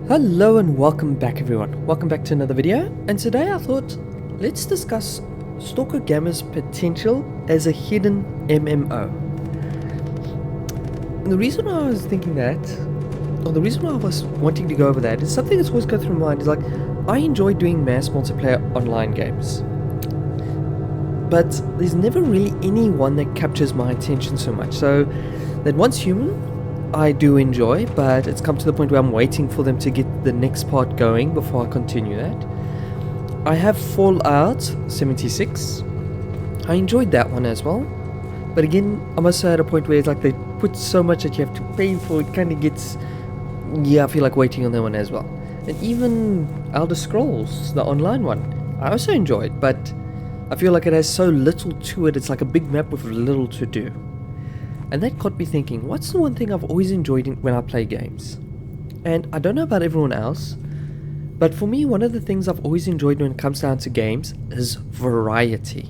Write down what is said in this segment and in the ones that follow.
Hello and welcome back everyone. Welcome back to another video, and today I thought let's discuss Stalker Gamma's potential as a hidden MMO. And the reason why I was thinking that, or the reason why I was wanting to go over that, is something that's always going through my mind is like, I enjoy doing mass multiplayer online games. But there's never really anyone that captures my attention so much. So that Once Human I do enjoy, but it's come to the point where I'm waiting for them to get the next part going before I continue that. I have Fallout 76. I enjoyed that one as well. But again, I'm also at a point where it's like they put so much that you have to pay for, it kind of gets... Yeah, I feel like waiting on that one as well. And even Elder Scrolls, the online one, I also enjoyed, but I feel like it has so little to it, it's like a big map with little to do. And that got me thinking, what's the one thing I've always enjoyed when I play games? And I don't know about everyone else, but for me, one of the things I've always enjoyed when it comes down to games is variety.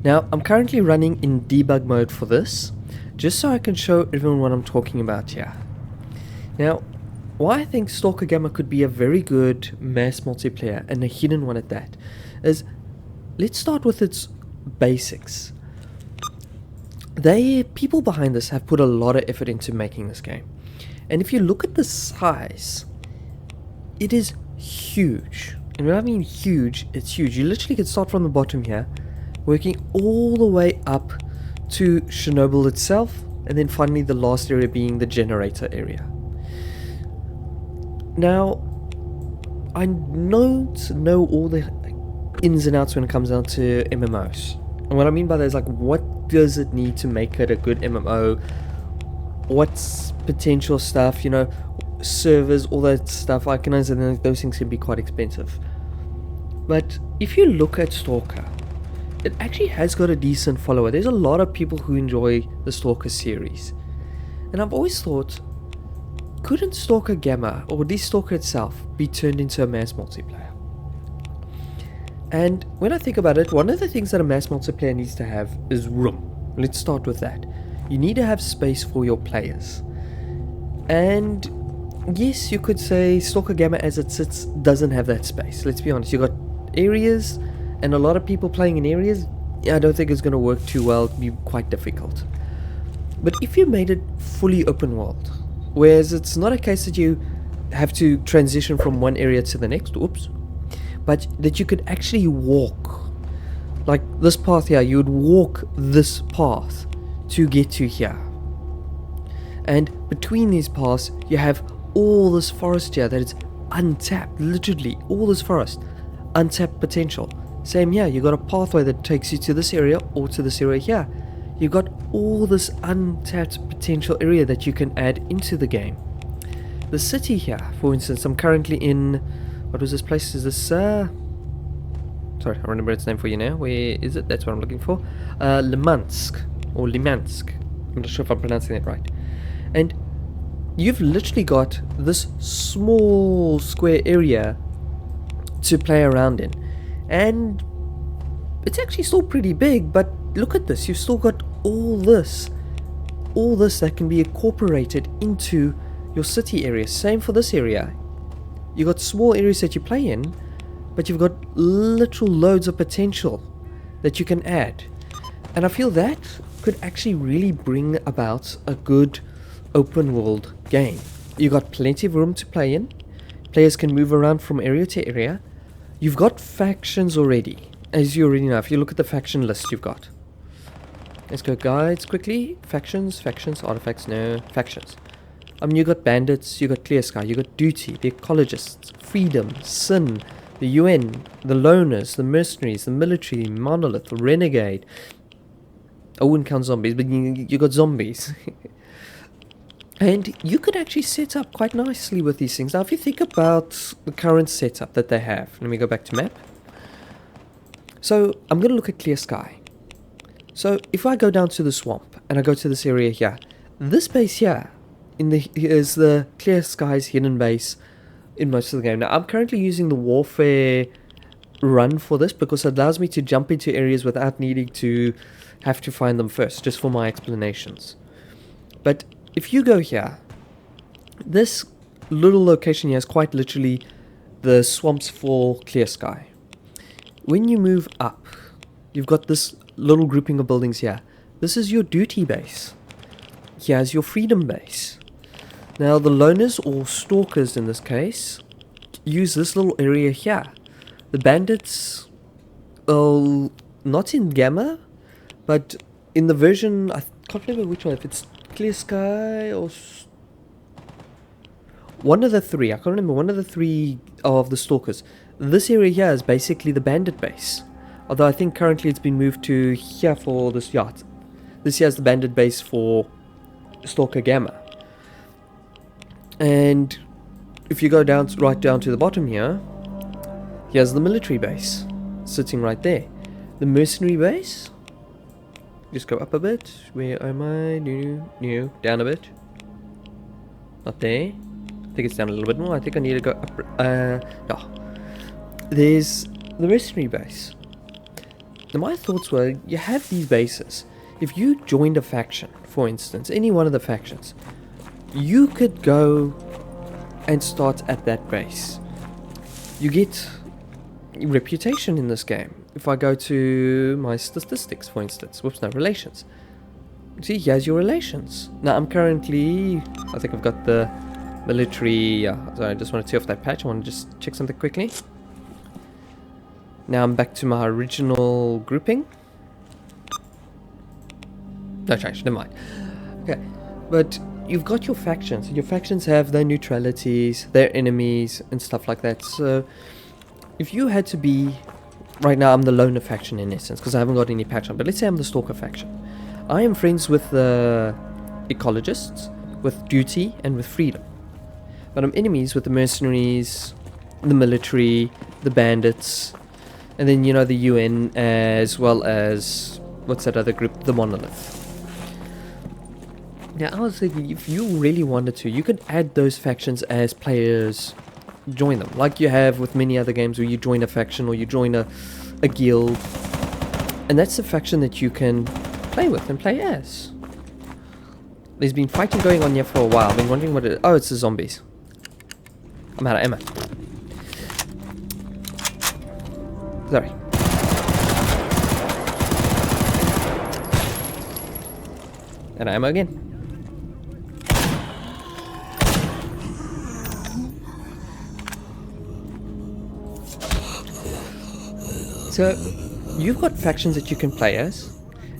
Now, I'm currently running in debug mode for this, just so I can show everyone what I'm talking about here. Now, why I think Stalker Gamma could be a very good mass multiplayer, and a hidden one at that, is let's start with its basics. People behind this have put a lot of effort into making this game. And if you look at the size, it is huge. And when I mean huge, it's huge. You literally can start from the bottom here, working all the way up to Chernobyl itself, and then finally the last area being the generator area. Now, I don't know all the ins and outs when it comes down to MMOs. And what I mean by that is like, what does it need to make it a good MMO? What's potential stuff, you know, servers, all that stuff. I can understand that those things can be quite expensive. But if you look at Stalker, it actually has got a decent follower. There's a lot of people who enjoy the Stalker series. And I've always thought, couldn't Stalker Gamma, or at least Stalker itself, be turned into a mass multiplayer? And when I think about it, one of the things that a mass multiplayer needs to have is room. Let's start with that. You need to have space for your players. And yes, you could say Stalker Gamma as it sits doesn't have that space. Let's be honest, you got areas, and a lot of people playing in areas, I don't think it's going to work too well. It'd be quite difficult. But if you made it fully open world, whereas it's not a case that you have to transition from one area to the next, but that you could actually walk, like this path here, you would walk this path to get to here. And between these paths, you have all this forest here that is untapped, literally all this forest, untapped potential. Same here, you got a pathway that takes you to this area or to this area here. You've got all this untapped potential area that you can add into the game. The city here, for instance, I'm currently in... What was this place? Is this, sorry, I remember its name for you now. Where is it? That's what I'm looking for. Limansk, or Limansk. I'm not sure if I'm pronouncing that right. And you've literally got this small square area to play around in. And it's actually still pretty big, but look at this. You've still got all this that can be incorporated into your city area. Same for this area. You've got small areas that you play in, but you've got literal loads of potential that you can add. And I feel that could actually really bring about a good open world game. You've got plenty of room to play in. Players can move around from area to area. You've got factions already, as you already know. If you look at the faction list you've got. Let's go guides quickly. Factions, artifacts, no, factions. You got bandits, you got Clear Sky, you got Duty, the Ecologists, Freedom, Sin, the UN, the Loners, the Mercenaries, the Military, Monolith, Renegade. I wouldn't count zombies, but you got zombies. And you could actually set up quite nicely with these things. Now, if you think about the current setup that they have, let me go back to map. So, I'm going to look at Clear Sky. So, if I go down to the swamp, and I go to this area here, this base here, is the Clear Skies hidden base in most of the game. Now, I'm currently using the Warfare run for this because it allows me to jump into areas without needing to have to find them first, just for my explanations. But if you go here, this little location here is quite literally the Swamps for Clear Sky. When you move up, you've got this little grouping of buildings here. This is your duty base. Here's your freedom base. Now the loners, or stalkers in this case, use this little area here. The bandits, well, not in Gamma, but in the version, I can't remember which one, if it's Clear Sky or one of the three, I can't remember, one of the three of the stalkers. This area here is basically the bandit base. Although I think currently it's been moved to here for this yacht. This here is the bandit base for Stalker Gamma. And if you go down, right down to the bottom here, here's the military base, sitting right there. The mercenary base, just go up a bit. Where am I? No, down a bit. Not there. I think it's down a little bit more. I think I need to go up. No. There's the mercenary base. Now my thoughts were, you have these bases. If you joined a faction, for instance, any one of the factions, you could go and start at that base. You get reputation in this game. If I go to my statistics, for instance, whoops, no, relations. See, here's your relations. Now I'm currently, I think I've got the military, so I just want to tear off that patch. I want to just check something quickly. Now I'm back to my original grouping. No change, never mind. Okay, but you've got your factions, and your factions have their neutralities, their enemies, and stuff like that. So if you had to be, right now I'm the loner faction in essence, because I haven't got any patch on, but let's say I'm the stalker faction. I am friends with the ecologists, with duty, and with freedom. But I'm enemies with the mercenaries, the military, the bandits, and then, you know, the UN, as well as, what's that other group? The Monolith. Now, I was thinking, if you really wanted to, you could add those factions as players join them. Like you have with many other games where you join a faction or you join a guild. And that's the faction that you can play with and play as. There's been fighting going on here for a while. I've been wondering what it is. Oh, it's the zombies. I'm out of ammo. Sorry. And ammo again. So, you've got factions that you can play as,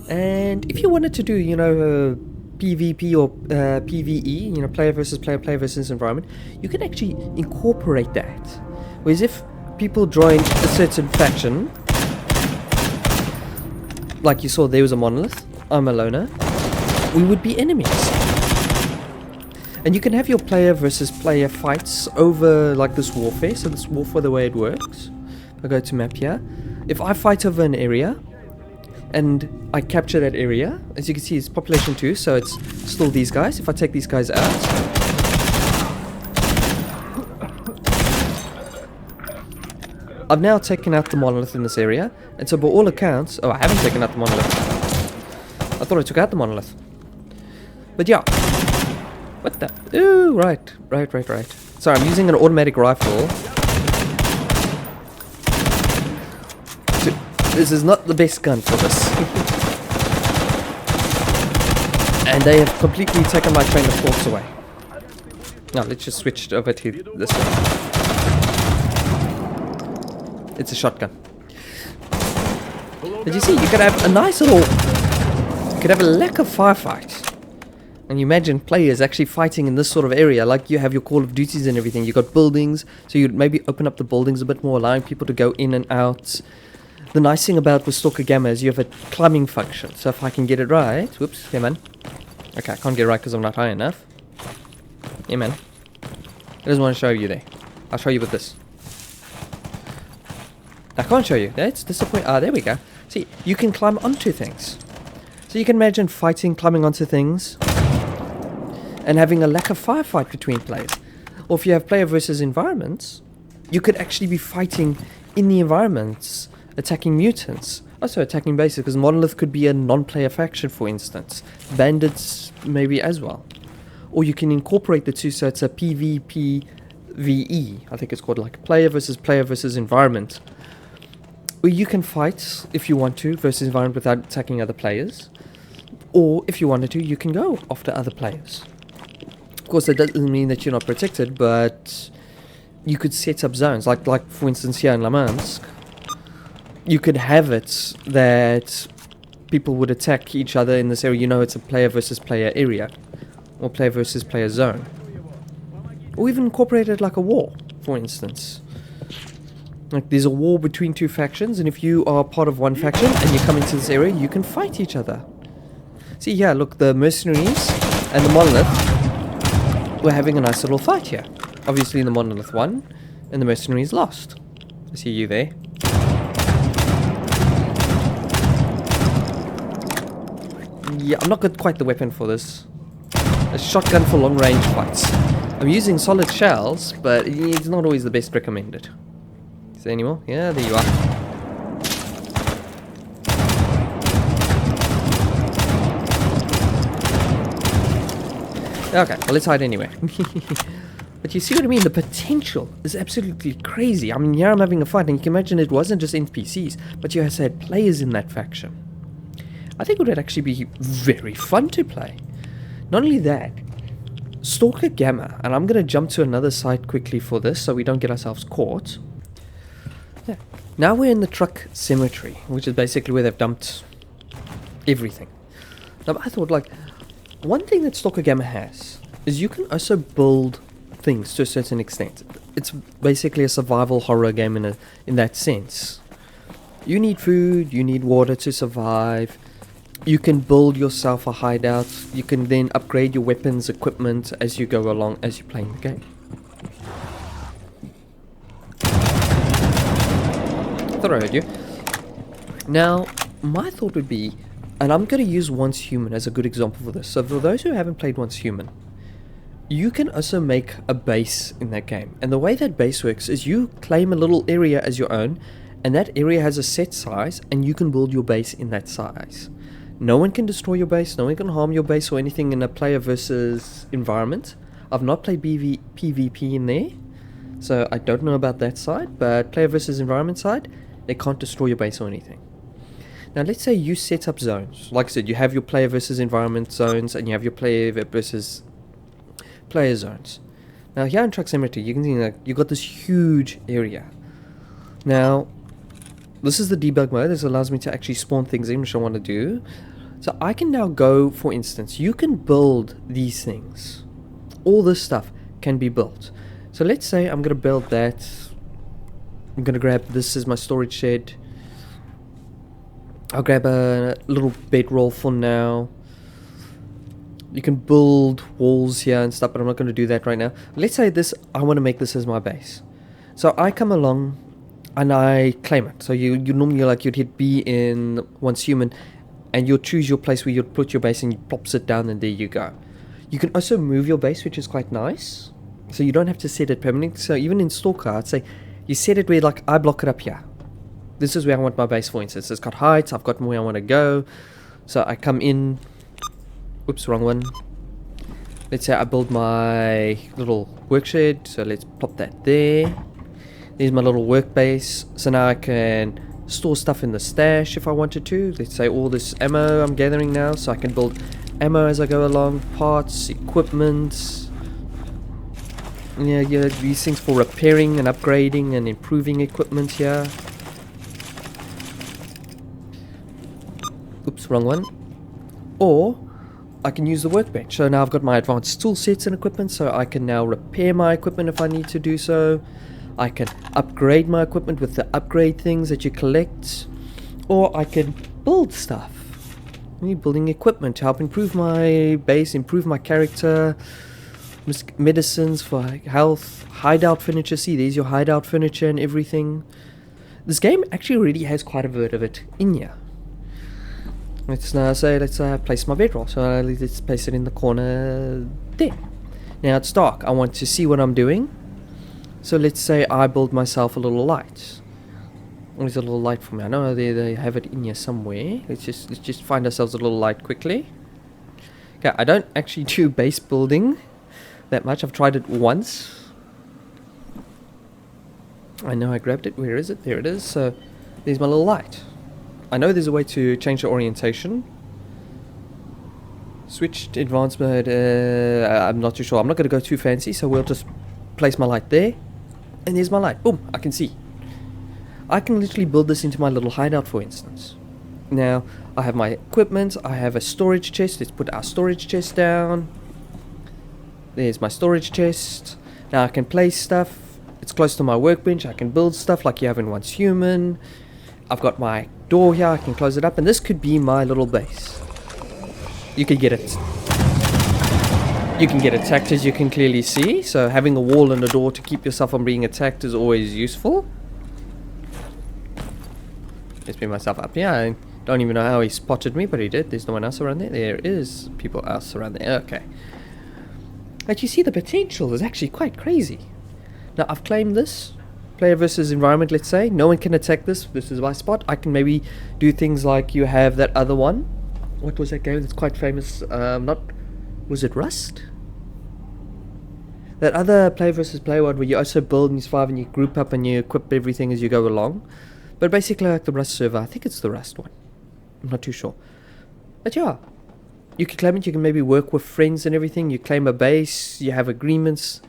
and if you wanted to do, you know, PvP or PvE, you know, player versus player, player versus environment, you can actually incorporate that. Whereas if people joined a certain faction, like you saw there was a monolith, I'm a loner, we would be enemies. And you can have your player versus player fights over like this warfare. So this warfare, the way it works, I go to map here. If I fight over an area and I capture that area, as you can see it's population 2, so it's still these guys. If I take these guys out, I've now taken out the monolith in this area, and so by all accounts, oh, I haven't taken out the monolith. I thought I took out the monolith. But yeah. What the? Ooh, right. Sorry, I'm using an automatic rifle. This is not the best gun for this. And they have completely taken my train of thoughts away. Now, let's just switch over to this one. It's a shotgun. But you see, you could have a nice little... You could have a lack of firefight. And you imagine players actually fighting in this sort of area, like you have your Call of Duties and everything. You've got buildings, so you'd maybe open up the buildings a bit more, allowing people to go in and out. The nice thing about with Stalker Gamma is you have a climbing function. So if I can get it right... Whoops, yeah man. Okay, I can't get it right because I'm not high enough. Yeah man. I just want to show you there. I'll show you with this. I can't show you. That's disappointing. Ah, there we go. See, you can climb onto things. So you can imagine fighting, climbing onto things, and having a lack of firefight between players. Or if you have player versus environments, you could actually be fighting in the environments, attacking mutants, also attacking bases, because Monolith could be a non-player faction, for instance. Bandits maybe as well. or you can incorporate the two, so it's a PvPVE, I think it's called, like player versus environment, where you can fight if you want to versus environment without attacking other players, or if you wanted to, you can go after other players. Of course, that doesn't mean that you're not protected, but you could set up zones, like for instance here in Lamansk, you could have it that people would attack each other in this area. You know, it's a player versus player area, or player versus player zone, or even incorporate it like a war, for instance. Like there's a war between two factions, and if you are part of one faction and you come into this area, you can fight each other. See here, look, the mercenaries and the monolith were having a nice little fight here. Obviously the monolith won, and the mercenaries lost. I see you there. Yeah, I'm not got quite the weapon for this. A shotgun for long range fights. I'm using solid shells, but it's not always the best recommended. Is there any more? Yeah, there you are. Okay, well, let's hide anyway. But you see what I mean? The potential is absolutely crazy. I mean, here I'm having a fight, and you can imagine it wasn't just NPCs, but you also had players in that faction. I think it would actually be very fun to play. Not only that, Stalker Gamma, and I'm going to jump to another site quickly for this so we don't get ourselves caught. Yeah. Now we're in the truck cemetery, which is basically where they've dumped everything. Now I thought, like, one thing that Stalker Gamma has is you can also build things to a certain extent. It's basically a survival horror game in that sense. You need food, you need water to survive. You can build yourself a hideout. You can then upgrade your weapons, equipment as you go along, as you're playing the game. I thought I heard you. Now, my thought would be, and I'm going to use Once Human as a good example for this. So for those who haven't played Once Human, you can also make a base in that game. And the way that base works is you claim a little area as your own, and that area has a set size, and you can build your base in that size. No one can destroy your base, no one can harm your base or anything in a player versus environment. I've not played PvP in there, so I don't know about that side, but player versus environment side, they can't destroy your base or anything. Now let's say you set up zones. Like I said, you have your player versus environment zones, and you have your player versus player zones. Now here in Truck Cemetery, you can see that you've got this huge area. Now, this is the debug mode. This allows me to actually spawn things in, which I want to do. So I can now go, for instance, you can build these things. All this stuff can be built. So let's say I'm going to build that. I'm going to grab this as my storage shed. I'll grab a little bedroll for now. You can build walls here and stuff, but I'm not going to do that right now. Let's say this, I want to make this as my base. So I come along and I claim it. So you normally, like, you'd hit B in Once Human, and you'll choose your place where you'll put your base, and you plops it down, and there you go. You can also move your base, which is quite nice. So you don't have to set it permanently. So even in Stalker, I'd say you set it where, like, I block it up here. This is where I want my base, for instance. It's got heights, I've got where I want to go. So I come in. Oops, wrong one. Let's say I build my little work shed. So let's plop that there. There's my little workbase. So now I can store stuff in the stash if I wanted to. Let's say all this ammo I'm gathering now, so I can build ammo as I go along, parts, equipment. Yeah, these things for repairing and upgrading and improving equipment here. Oops, wrong one. Or I can use the workbench. So now I've got my advanced tool sets and equipment, so I can now repair my equipment if I need to do so. I can upgrade my equipment with the upgrade things that you collect, or I can build stuff. Building equipment to help improve my base, improve my character, medicines for health, hideout furniture. See, there's your hideout furniture and everything. This game actually already has quite a bit of it in here. Let's now say, let's place my bedroll. So let's place it in the corner there. Now it's dark. I want to see what I'm doing. So let's say I build myself a little light. There's a little light for me. I know they have it in here somewhere. Let's just find ourselves a little light quickly. Okay, Yeah, I don't actually do base building that much. I've tried it once. I know I grabbed it. Where is it? There it is. So there's my little light. I know there's a way to change the orientation. Switch to advanced mode. I'm not too sure. I'm not going to go too fancy, so we'll just place my light there. And there's my light. Boom, I can see. I can literally build this into my little hideout, for instance. Now, I have my equipment. I have a storage chest. Let's put our storage chest down. There's my storage chest. Now I can place stuff. It's close to my workbench. I can build stuff like you have in Once Human. I've got my door here. I can close it up. And this could be my little base. You can get it. You can get attacked, as you can clearly see. So having a wall and a door to keep yourself from being attacked is always useful. Let's bring myself up here. I don't even know how he spotted me, but he did. There's no one else around there. There is people else around there. Okay. But you see, the potential is actually quite crazy. Now, I've claimed this. Player versus environment, let's say. No one can attack this. This is my spot. I can maybe do things like you have that other one. What was that game that's quite famous? Was it Rust? That other player versus player one where you also build and you survive and you group up and you equip everything as you go along. But basically like the Rust server. I think it's the Rust one. I'm not too sure. But yeah. You can claim it. You can maybe work with friends and everything. You claim a base. You have agreements.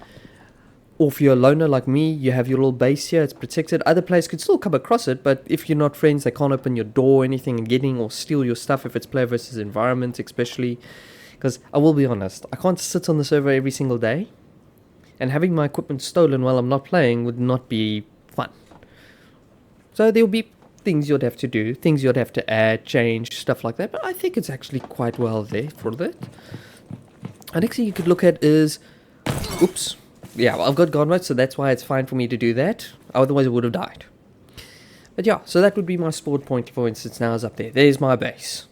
Or if you're a loner like me, you have your little base here. It's protected. Other players could still come across it. But if you're not friends, they can't open your door or anything and getting or steal your stuff if it's player versus environment especially. Because I will be honest. I can't sit on the server every single day. And having my equipment stolen while I'm not playing would not be fun. So there'll be things you'd have to do, things you'd have to add, change, stuff like that. But I think it's actually quite well there for that. The next thing you could look at is... Oops. Yeah, well, I've got God mode, so that's why it's fine for me to do that. Otherwise I would have died. But yeah, so that would be my spawn point, for instance, now is up there. There's my base.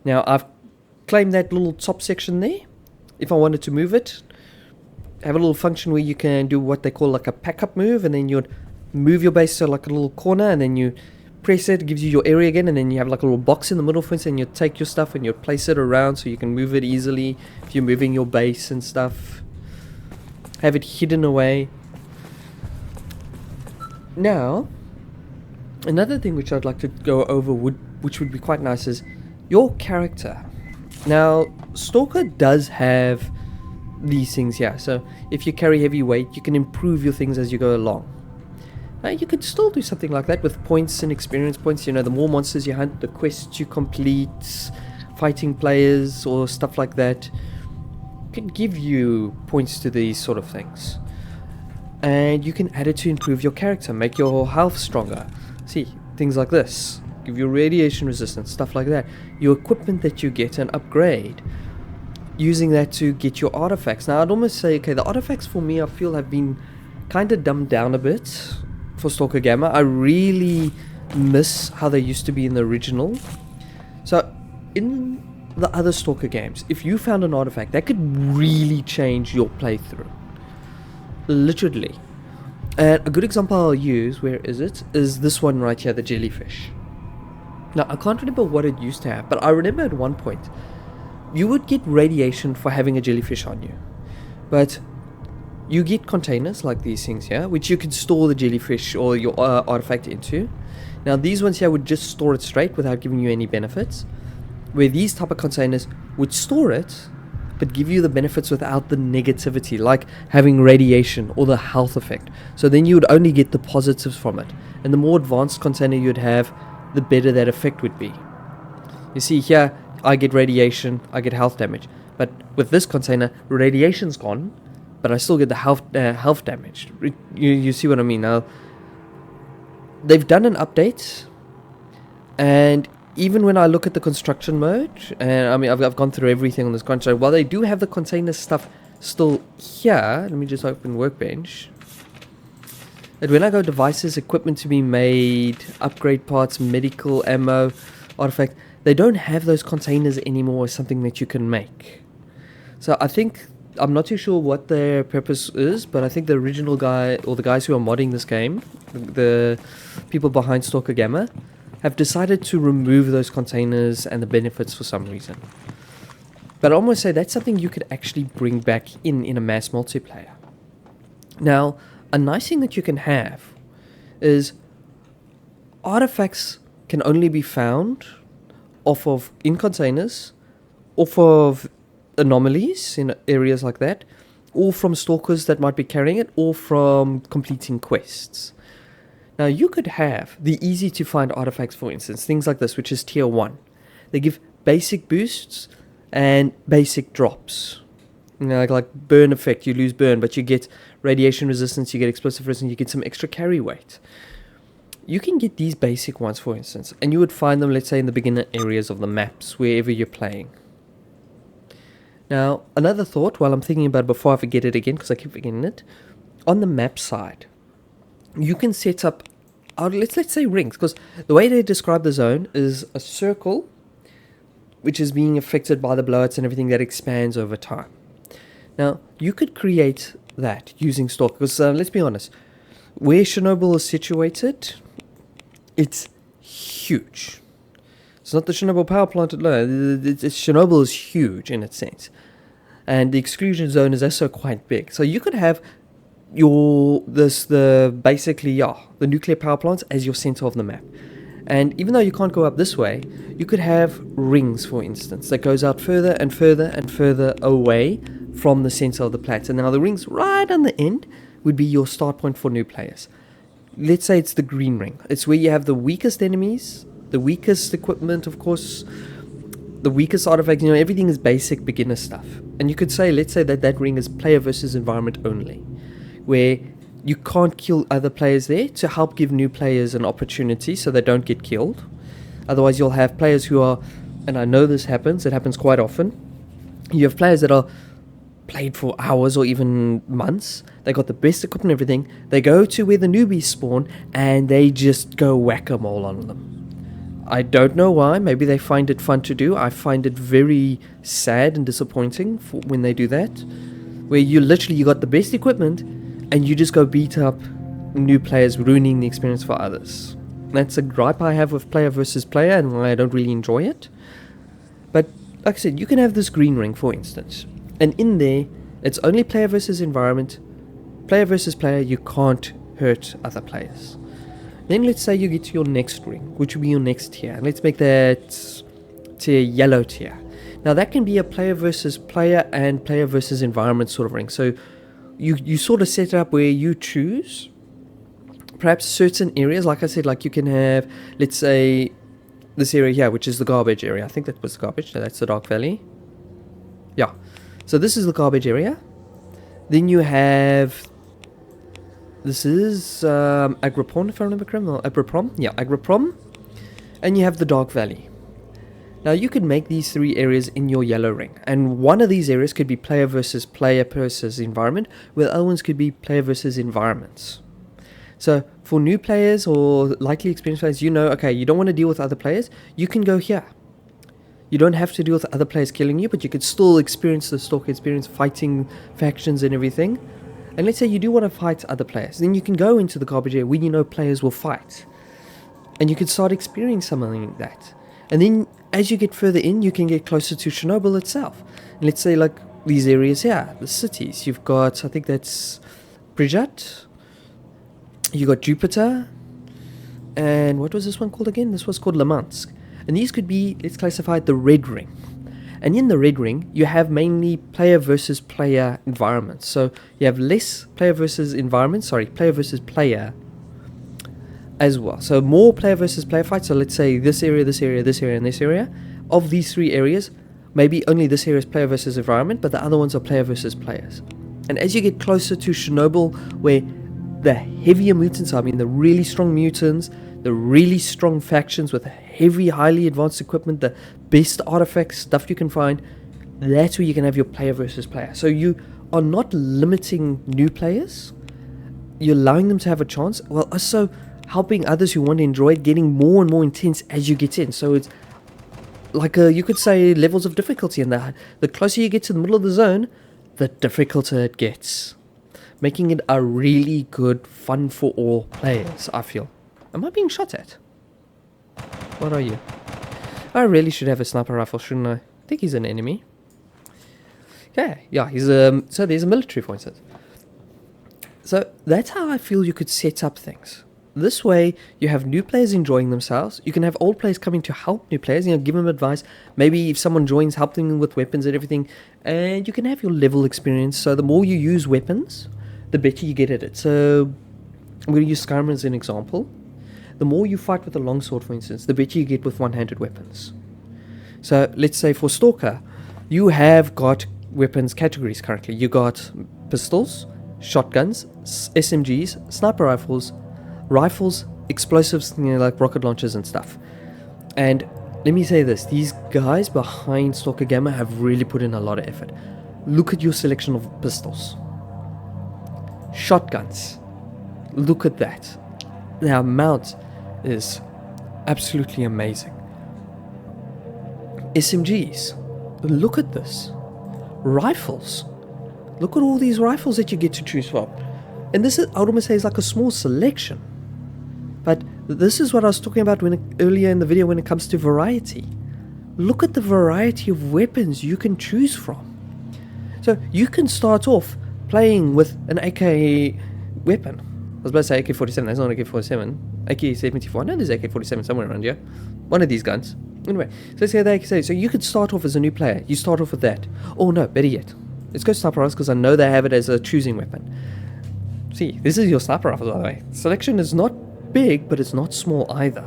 Now, I've claimed that little top section there. If I wanted to move it... have a little function where you can do what they call like a pack-up move, and then you'd move your base to like a little corner, and then you press it gives you your area again, and then you have like a little box in the middle, for instance, and you take your stuff and you place it around so you can move it easily if you're moving your base and stuff. Have it hidden away. Now, another thing which I'd like to go over, which would be quite nice, is your character. Now, Stalker does have these things here. So if you carry heavy weight, you can improve your things as you go along. Now you could still do something like that with points and experience points. You know, the more monsters you hunt, the quests you complete, fighting players or stuff like that can give you points to these sort of things. And you can add it to improve your character, make your health stronger. See, things like this. Give you radiation resistance, stuff like that. Your equipment that you get and upgrade. Using that to get your artifacts. Now I'd almost say, okay, the artifacts for me I feel have been kind of dumbed down a bit for Stalker Gamma. I really miss how they used to be in the original. So in the other Stalker games, if you found an artifact, that could really change your playthrough. Literally. And a good example I'll use, where is it, is this one right here, the jellyfish. Now I can't remember what it used to have, but I remember at one point you would get radiation for having a jellyfish on you. But you get containers like these things here, which you can store the jellyfish or your artifact into. Now these ones here would just store it straight without giving you any benefits. Where these type of containers would store it, but give you the benefits without the negativity, like having radiation or the health effect. So then you would only get the positives from it. And the more advanced container you'd have, the better that effect would be. You see here, I get radiation, I get health damage. But with this container, radiation's gone, but I still get the health damage. You see what I mean? Now, they've done an update, and even when I look at the construction mode, and I mean, I've gone through everything on this construction. While they do have the container stuff still here, let me just open Workbench. And when I go devices, equipment to be made, upgrade parts, medical, ammo, artifact, they don't have those containers anymore as something that you can make. So I think, I'm not too sure what their purpose is, but I think the original guy, or the guys who are modding this game, the people behind Stalker Gamma, have decided to remove those containers and the benefits for some reason. But I almost say that's something you could actually bring back in a mass multiplayer. Now, a nice thing that you can have is artifacts can only be found in containers, off of anomalies in areas like that, or from stalkers that might be carrying it, or from completing quests. Now, you could have the easy to find artifacts, for instance, things like this, which is tier 1. They give basic boosts and basic drops. You know, like burn effect, you lose burn, but you get radiation resistance, you get explosive resistance, you get some extra carry weight. You can get these basic ones, for instance, and you would find them, let's say, in the beginner areas of the maps, wherever you're playing. Now, another thought, while I'm thinking about it before I forget it again, because I keep forgetting it, on the map side, you can set up, let's say rings, because the way they describe the zone is a circle, which is being affected by the blowouts and everything that expands over time. Now, you could create that using Stalker, because let's be honest, where Chernobyl is situated, it's huge. It's not the Chernobyl power plant alone. Chernobyl is huge in its sense. And the exclusion zone is also quite big. So you could have the nuclear power plants as your center of the map. And even though you can't go up this way, you could have rings, for instance, that goes out further and further and further away from the center of the planet. Now the rings right on the end would be your start point for new players. Let's say it's the green ring. It's where you have the weakest enemies, the weakest equipment, of course, the weakest artifacts. Everything is basic beginner stuff. And you could say, let's say that ring is player versus environment only, where you can't kill other players there to help give new players an opportunity so they don't get killed. Otherwise, you'll have players who are, and I know this happens, it happens quite often, you have players that are played for hours or even months. They got the best equipment and everything. They go to where the newbies spawn and they just go whack-a-mole on them. I don't know why. Maybe they find it fun to do. I find it very sad and disappointing when they do that, where you got the best equipment and you just go beat up new players, ruining the experience for others. That's a gripe I have with player versus player and why I don't really enjoy it. But like I said, you can have this green ring, for instance. And in there, it's only player versus environment. Player versus player, you can't hurt other players. Then let's say you get to your next ring, which will be your next tier. And let's make that yellow tier. Now that can be a player versus player and player versus environment sort of ring. So you sort of set it up where you choose perhaps certain areas. Like I said, like you can have, let's say, this area here, which is the garbage area. I think that was the garbage. No, that's the Dark Valley. Yeah. So this is the garbage area. Then you have, this is Agroprom, if I remember correctly. Agroprom? Yeah, Agroprom. And you have the Dark Valley. Now you could make these three areas in your yellow ring. And one of these areas could be player versus environment, where the other ones could be player versus environments. So for new players or lightly experienced players, okay, you don't want to deal with other players, you can go here. You don't have to deal with other players killing you, but you could still experience the Stalker experience, fighting factions and everything. And let's say you do want to fight other players, then you can go into the garbage area where players will fight. And you can start experiencing something like that. And then as you get further in, you can get closer to Chernobyl itself. And let's say like these areas here, the cities. You've got, I think that's Pripyat. You got Jupiter. And what was this one called again? This was called Limansk. And these could be, let's classify it, the red ring. And in the red ring, you have mainly player versus player environments. So you have less player versus player as well. So more player versus player fights. So let's say this area, this area, this area, and this area. Of these three areas, maybe only this area is player versus environment, but the other ones are player versus players. And as you get closer to Chernobyl, where the heavier mutants, I mean the really strong mutants, the really strong factions with heavy, highly advanced equipment, the best artifacts, stuff you can find, that's where you can have your player versus player. So you are not limiting new players, you're allowing them to have a chance, while also helping others who want to enjoy it, getting more and more intense as you get in. So it's like you could say levels of difficulty, and the closer you get to the middle of the zone, the difficulty it gets, making it a really good fun for all players, I feel. Am I being shot at? What are you? I really should have a sniper rifle, shouldn't I? I think he's an enemy. Okay, yeah, he's so there's a military, for instance. So that's how I feel you could set up things. This way, you have new players enjoying themselves. You can have old players coming to help new players, give them advice. Maybe if someone joins, help them with weapons and everything. And you can have your level experience. So the more you use weapons, the better you get at it. So I'm going to use Skyrim as an example. The more you fight with a longsword, for instance, the better you get with one-handed weapons. So let's say for Stalker, you have got weapons categories currently. You got pistols, shotguns, SMGs, sniper rifles, explosives, like rocket launchers and stuff. And let me say this, these guys behind Stalker Gamma have really put in a lot of effort. Look at your selection of pistols. Shotguns. Look at that. The amount is absolutely amazing. SMGs. Look at this. Rifles. Look at all these rifles that you get to choose from. And this is, I would almost say, is like a small selection. But this is what I was talking about earlier in the video when it comes to variety. Look at the variety of weapons you can choose from. So you can start off playing with an AK weapon. I was about to say AK-47, that's not an AK-47. AK-74, I know there's AK-47 somewhere around here. One of these guns. Anyway, so let's say the AK, so you could start off as a new player. You start off with that. Oh no, better yet. Let's go sniper rifles because I know they have it as a choosing weapon. See, this is your sniper rifle, by the way. Selection is not big, but it's not small either.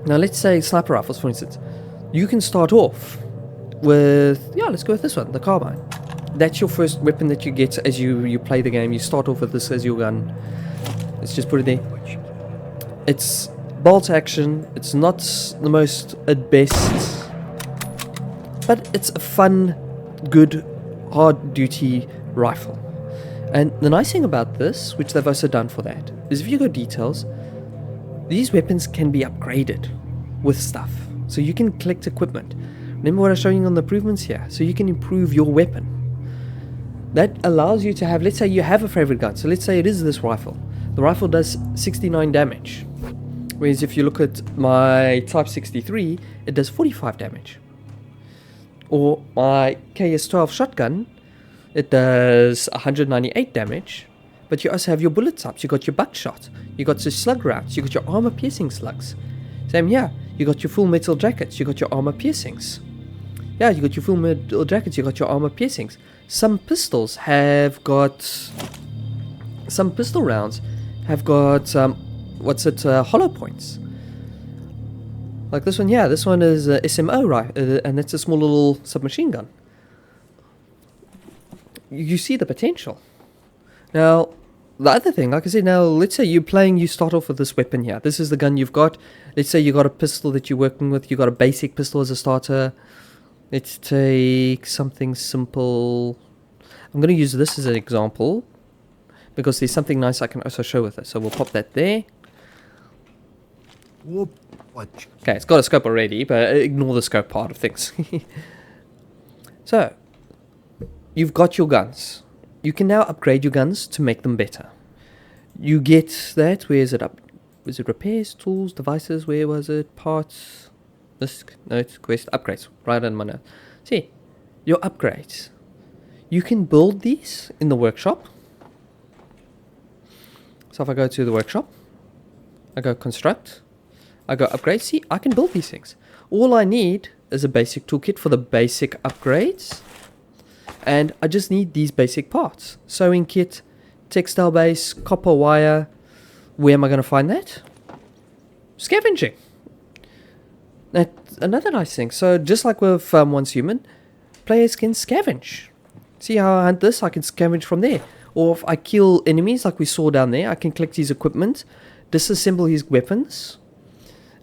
Now let's say sniper rifles, for instance. You can start off with, let's go with this one, the carbine. That's your first weapon that you get as you play the game. You start off with this as your gun. Let's just put it there. It's bolt action. It's not the most at best, but it's a fun, good, hard duty rifle. And the nice thing about this, which they've also done for that, is if you go details, these weapons can be upgraded with stuff. So you can collect equipment. Remember what I was showing you on the improvements here? So you can improve your weapon. That allows you to have, let's say you have a favorite gun. So let's say it is this rifle. The rifle does 69 damage. Whereas if you look at my Type 63, it does 45 damage. Or my KS-12 shotgun, it does 198 damage. But you also have your bullet types. You got your buckshot. You got your slug rounds. You got your armor piercing slugs. Same here. You got your full metal jackets. You got your armor piercings. Yeah, you got your full metal jackets. You got your armor piercings. Some pistols have got... Some pistol rounds have got... hollow points. Like this one here. This one is SMO, right? And that's a small little submachine gun. You see the potential. Now, the other thing, like I said, now let's say you're playing, you start off with this weapon here. This is the gun you've got. Let's say you got a pistol that you're working with. You got a basic pistol as a starter. Let's take something simple. I'm going to use this as an example because there's something nice I can also show with it. So we'll pop that there. Okay, it's got a scope already, but ignore the scope part of things. So, you've got your guns. You can now upgrade your guns to make them better. You get that. Where is it up? Was it repairs, tools, devices? Where was it? Parts. This note, quest, upgrades. Right on my note. See, your upgrades. You can build these in the workshop. So if I go to the workshop, I go construct, I go upgrade. See, I can build these things. All I need is a basic toolkit for the basic upgrades. And I just need these basic parts. Sewing kit, textile base, copper wire. Where am I going to find that? Scavenging. That's another nice thing. So just like with Once Human, players can scavenge. See how I hunt this? I can scavenge from there. Or if I kill enemies like we saw down there, I can collect his equipment, disassemble his weapons,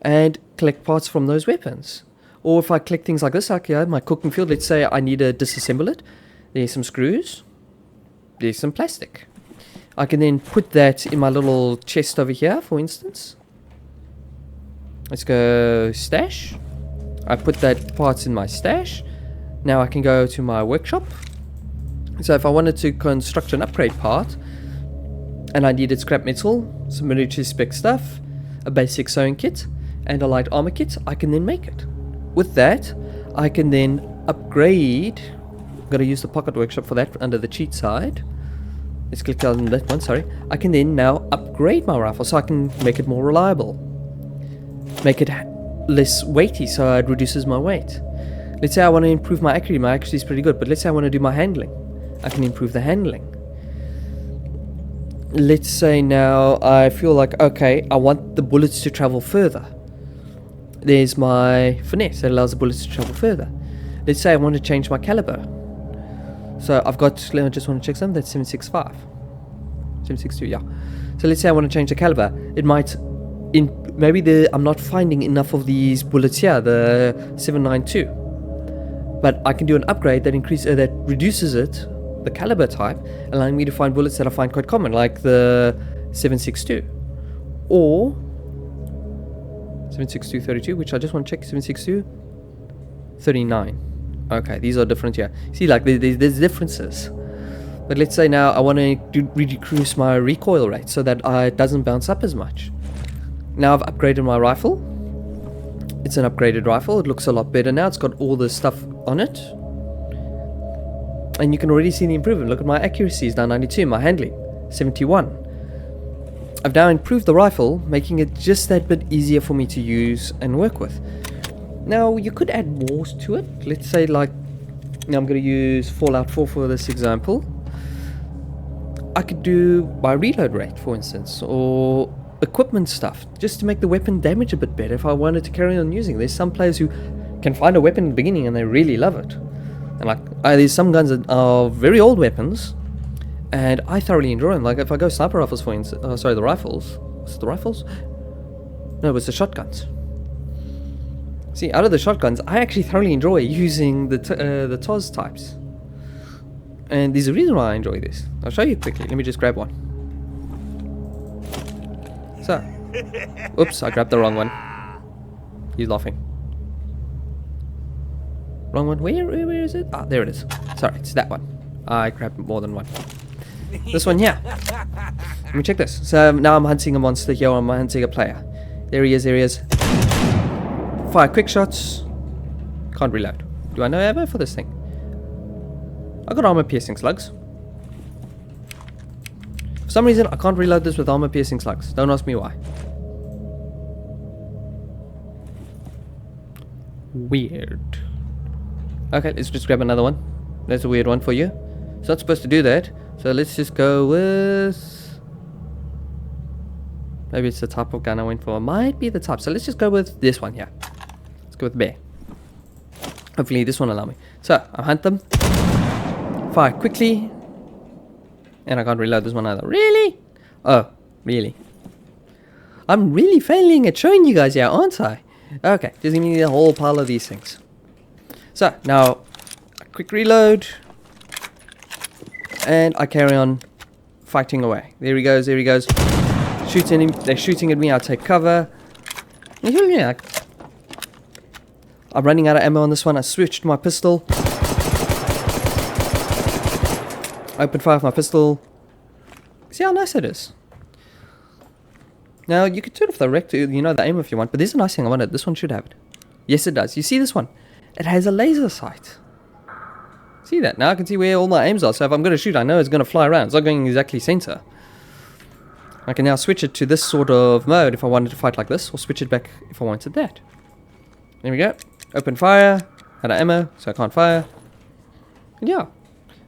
and collect parts from those weapons. Or if I collect things like this, like my cooking field, let's say I need to disassemble it. There's some screws. There's some plastic. I can then put that in my little chest over here, for instance. Let's go stash. I put that parts in my stash. Now I can go to my workshop. So if I wanted to construct an upgrade part, and I needed scrap metal, some military spec stuff, a basic sewing kit, and a light armor kit, I can then make it. With that, I can then upgrade I'm going to use the Pocket Workshop for that under the cheat side. Let's click on that one, sorry. I can then now upgrade my rifle so I can make it more reliable. Make it less weighty so it reduces my weight. Let's say I want to improve my accuracy. My accuracy is pretty good, but let's say I want to do my handling. I can improve the handling. Let's say now I feel like, okay, I want the bullets to travel further. There's my finesse that allows the bullets to travel further. Let's say I want to change my caliber. So I've got, I just want to check something, that's 765. 762, yeah. So let's say I want to change the caliber. It might, maybe I'm not finding enough of these bullets here, the 792. But I can do an upgrade that that reduces it, the caliber type, allowing me to find bullets that I find quite common, like the 762. Or 762-32, which I just want to check, 762-39. Okay, these are different here. See, like, there's differences. But let's say now I want to reduce my recoil rate so that it doesn't bounce up as much. Now I've upgraded my rifle. It's an upgraded rifle. It looks a lot better now. It's got all the stuff on it. And you can already see the improvement. Look at my accuracy is now 92. My handling, 71. I've now improved the rifle, making it just that bit easier for me to use and work with. Now, you could add more to it. Let's say, like, now I'm going to use Fallout 4 for this example. I could do my reload rate, for instance, or equipment stuff, just to make the weapon damage a bit better if I wanted to carry on using it. There's some players who can find a weapon in the beginning and they really love it. And, like, there's some guns that are very old weapons, and I thoroughly enjoy them. Like, if I go sniper rifles, for instance, the rifles. Was it the rifles? No, it was the shotguns. See, out of the shotguns, I actually thoroughly enjoy using the TOS types. And there's a reason why I enjoy this. I'll show you quickly. Let me just grab one. So. Oops, I grabbed the wrong one. He's laughing. Wrong one. Where is it? Ah, there it is. Sorry, it's that one. I grabbed more than one. This one here. Let me check this. So now I'm hunting a monster here, or I'm hunting a player. There he is, there he is. Fire quick shots. Can't reload. Do I know ammo for this thing? I got armor piercing slugs. For some reason I can't reload this with armor piercing slugs. Don't ask me why. Weird. Okay, let's just grab another one. That's a weird one for you. It's not supposed to do that. So let's just go with... Maybe it's the type of gun I went for. It might be the type. So let's just go with this one here. Let's go with bear. Hopefully this one will allow me. So, I'll hunt them. Fire quickly. And I can't reload this one either. Really? Oh, really? I'm really failing at showing you guys here, aren't I? Okay, just give me a whole pile of these things. So, now, a quick reload. And I carry on fighting away. There he goes, there he goes. Shooting him. They're shooting at me. I take cover. Yeah, I'm running out of ammo on this one. I switched my pistol. Open fire with my pistol. See how nice it is. Now, you can turn off the the aim if you want, but there's a nice thing I wanted. This one should have it. Yes, it does. You see this one? It has a laser sight. See that? Now I can see where all my aims are. So if I'm going to shoot, I know it's going to fly around. It's not going exactly center. I can now switch it to this sort of mode if I wanted to fight like this, or switch it back if I wanted that. There we go. Open fire. Out of ammo, so I can't fire. And yeah.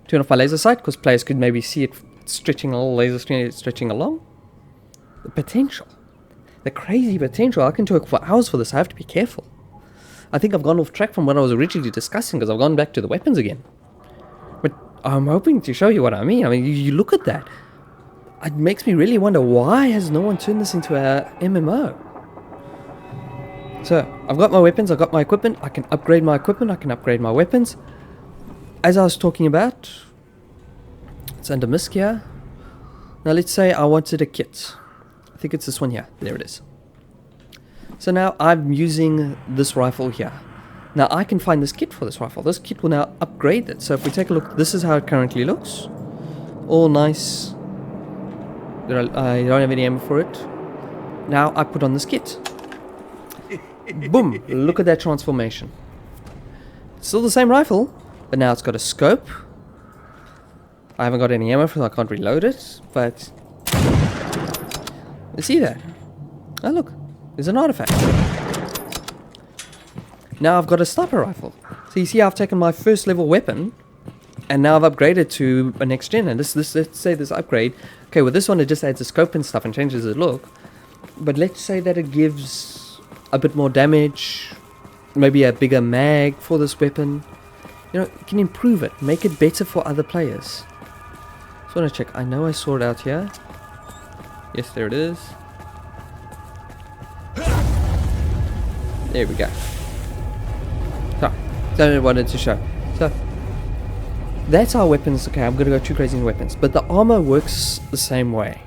Turn off my laser sight, because players could maybe see it stretching a little laser screen, stretching along. The potential. The crazy potential. I can talk for hours for this. I have to be careful. I think I've gone off track from what I was originally discussing, because I've gone back to the weapons again. But I'm hoping to show you what I mean. I mean, you look at that. It makes me really wonder, why has no one turned this into a MMO? So, I've got my weapons, I've got my equipment, I can upgrade my equipment, I can upgrade my weapons. As I was talking about, it's under MISC here. Now let's say I wanted a kit. I think it's this one here. There it is. So now I'm using this rifle here. Now I can find this kit for this rifle. This kit will now upgrade it. So if we take a look, this is how it currently looks. All nice. I don't have any ammo for it. Now I put on this kit. Boom! Look at that transformation. It's still the same rifle, But now it's got a scope. I haven't got any ammo for it, I can't reload it, but you see that? Oh look, there's an artifact. Now I've got a sniper rifle. So you see I've taken my first level weapon and now I've upgraded to a next gen. And this let's say this upgrade, okay, with this one it just adds a scope and stuff and changes the look. But let's say that it gives a bit more damage, maybe a bigger mag for this weapon. You know, you can improve it, make it better for other players. Just want to check. I know I saw it out here. Yes, there it is. There we go. So, that's what I wanted to show. So, that's our weapons. Okay, I'm going to go too crazy in weapons. But the armor works the same way.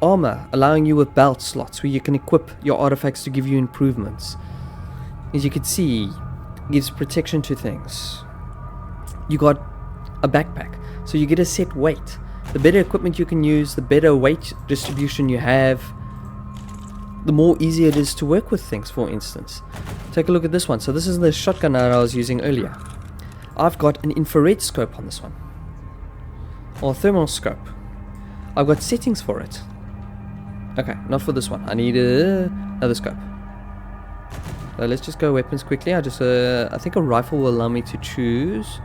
Armor, allowing you with belt slots where you can equip your artifacts to give you improvements. As you can see, gives protection to things. You got a backpack, so you get a set weight. The better equipment you can use, the better weight distribution you have, the more easier it is to work with things. For instance, take a look at this one. So this is the shotgun that I was using earlier. I've got an infrared scope on this one, or thermal scope. I've got settings for it. Okay, not for this one. I need another scope. So let's just go weapons quickly. I think a rifle will allow me to choose.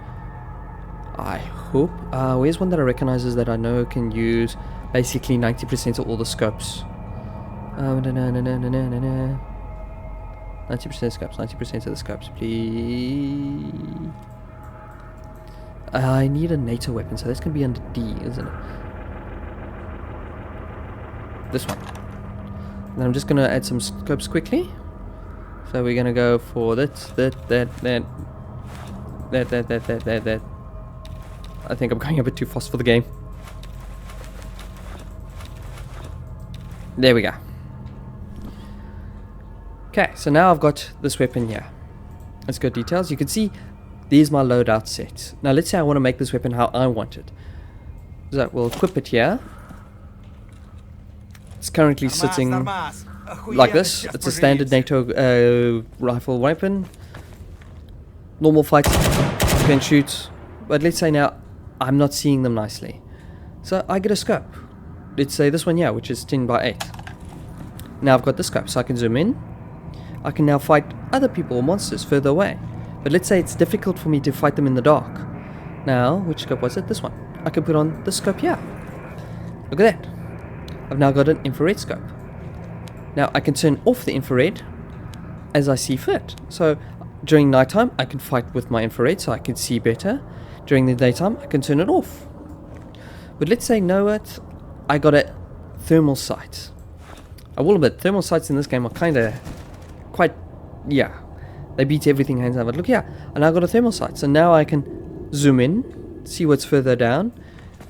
I hope. Where's one that I recognize that I know can use basically 90% of all the scopes? 90% scopes, 90% of the scopes, please. I need a NATO weapon, so that's going to be under D, isn't it? This one. And I'm just going to add some scopes quickly. So we're going to go for that. I think I'm going a bit too fast for the game. There we go. Okay, so now I've got this weapon here. Let's go details. You can see there's my loadout set. Now let's say I want to make this weapon how I want it. So we'll equip it here. It's currently sitting like this. It's a standard NATO rifle weapon. Normal fight, you can shoot. But let's say now I'm not seeing them nicely. So I get a scope. Let's say this one here, which is 10 by 8. Now I've got the scope, so I can zoom in. I can now fight other people or monsters further away. But let's say it's difficult for me to fight them in the dark. Now, which scope was it? This one. I can put on the scope here. Look at that. I've now got an infrared scope. Now I can turn off the infrared as I see fit. So during nighttime I can fight with my infrared so I can see better. During the daytime I can turn it off. But let's say, know what? I got a thermal sight. I will admit, thermal sights in this game are kind of quite, yeah, they beat everything hands down. But look here, and I got a thermal sight. So now I can zoom in, see what's further down.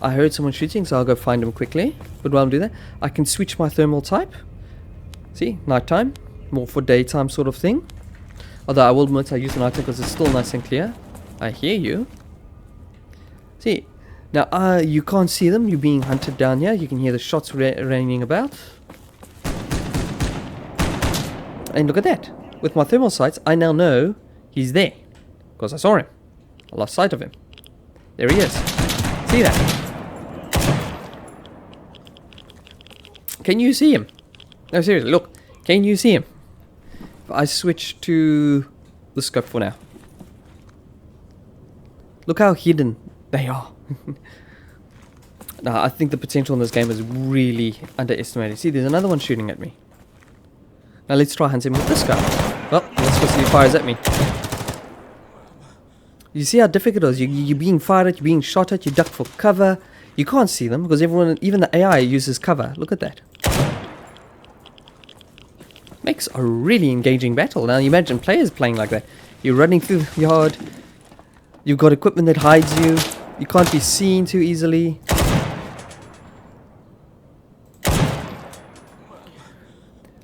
I heard someone shooting, so I'll go find them quickly. But while I'm doing that, I can switch my thermal type. See, nighttime, more for daytime sort of thing. Although I will admit I use the nighttime because it's still nice and clear. I hear you. See, now you can't see them. You're being hunted down here. You can hear the shots raining about. And look at that. With my thermal sights, I now know he's there. Because I saw him. I lost sight of him. There he is. See that? Can you see him? No, seriously, look. Can you see him? If I switch to the scope for now. Look how hidden they are. Now, I think the potential in this game is really underestimated. See, there's another one shooting at me. Now let's try hunting with this guy. Well, let's go see if he fires at me. You see how difficult it is? You're being fired at, you're being shot at, you duck for cover. You can't see them because everyone, even the AI, uses cover. Look at that. Makes a really engaging battle. Now imagine players playing like that. You're running through the yard. You've got equipment that hides you. You can't be seen too easily.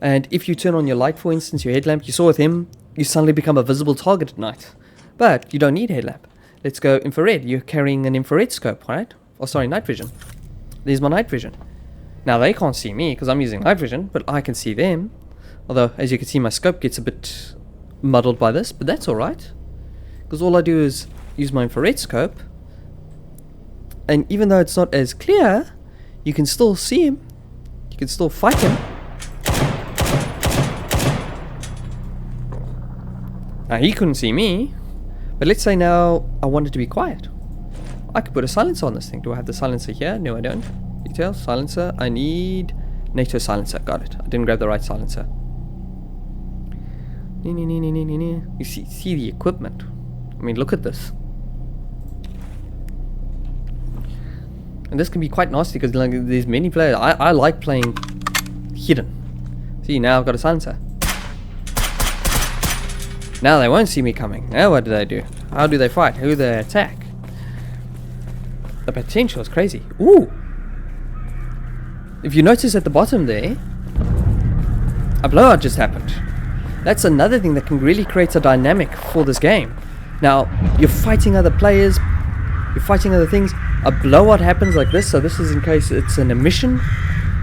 And if you turn on your light, for instance, your headlamp, you saw with him, you suddenly become a visible target at night. But you don't need a headlamp. Let's go infrared. You're carrying an infrared scope, right? Oh, sorry, night vision. There's my night vision. Now they can't see me because I'm using night vision, but I can see them. Although, as you can see, my scope gets a bit muddled by this, but that's alright. because all I do is use my infrared scope, and even though it's not as clear, you can still see him, you can still fight him. Now he couldn't see me, but let's say now I wanted to be quiet. I could put a silencer on this thing. Do I have the silencer here? No, I don't. Details, silencer. I need NATO silencer. Got it. I didn't grab the right silencer. You see the equipment. I mean, look at this. And this can be quite nasty because like, there's many players. I like playing hidden. See, now I've got a silencer. Now they won't see me coming. Now what do they do? How do they fight? Who do they attack? The potential is crazy. Ooh! If you notice at the bottom there, a blowout just happened. That's another thing that can really create a dynamic for this game. Now, you're fighting other players, you're fighting other things. A blowout happens like this, so this is in case it's an emission.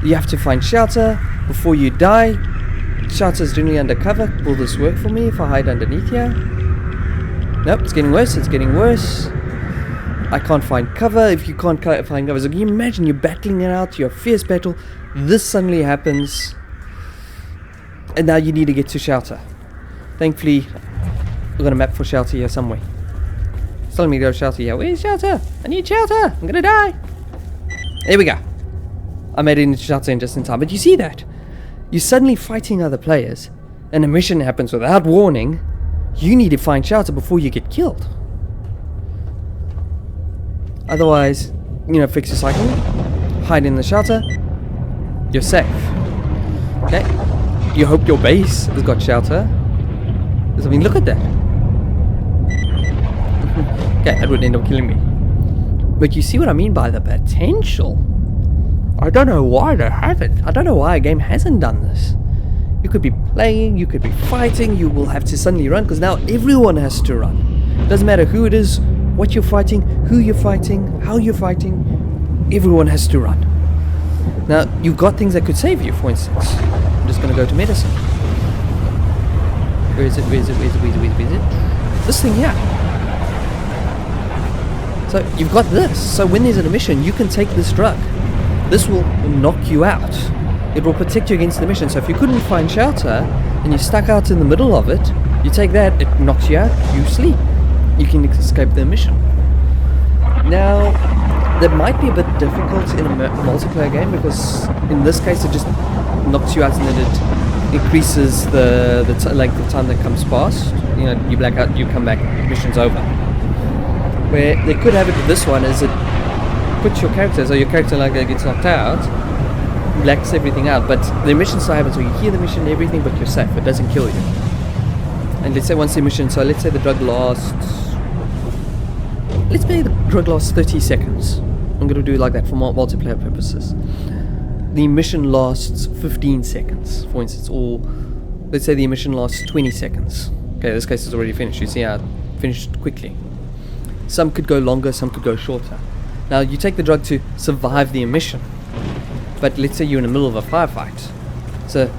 You have to find shelter before you die. Shelter's generally undercover. Will this work for me if I hide underneath here? Nope, it's getting worse, it's getting worse. I can't find cover. If you can't find cover, so can you imagine you're battling it out, you're a fierce battle, this suddenly happens, and now you need to get to shelter. Thankfully, we've got a map for shelter here somewhere. It's telling me to go to shelter here. Where's shelter? I need shelter! I'm gonna die! There we go. I made it into shelter in just in time, but you see that? You're suddenly fighting other players, and a mission happens without warning. You need to find shelter before you get killed. Otherwise, you know, fix your cycle, hide in the shelter, you're safe. Okay? You hope your base has got shelter. Because, I mean, look at that. Okay, that would end up killing me. But you see what I mean by the potential? I don't know why they haven't. I don't know why a game hasn't done this. You could be playing, you could be fighting, you will have to suddenly run, because now everyone has to run. Doesn't matter who it is, what you're fighting, who you're fighting, how you're fighting, everyone has to run. Now, you've got things that could save you, for instance. I'm just going to go to medicine. Where is it? Where is it? Where is it? Where is it? Where is it? This thing here. So, you've got this. So, when there's an emission, you can take this drug. This will knock you out. It will protect you against the mission. So, if you couldn't find shelter, and you're stuck out in the middle of it, you take that, it knocks you out, you sleep. You can escape the mission. Now, that might be a bit difficult in a multiplayer game because in this case it just knocks you out and then it increases the length of time that comes past. You know, you black out, you come back, mission's over. Where they could have it with this one is it puts your character, so your character like gets knocked out, blacks everything out, but the mission still happens, so you hear the mission and everything, but you're safe, it doesn't kill you. And let's say once the mission, so let's say the drug lasts, let's say the drug lasts 30 seconds. I'm going to do it like that for multiplayer purposes. The mission lasts 15 seconds, for instance, or let's say the mission lasts 20 seconds. Okay, this case is already finished. You see how it finished quickly. Some could go longer, some could go shorter. Now, you take the drug to survive the emission, but let's say you're in the middle of a firefight. So,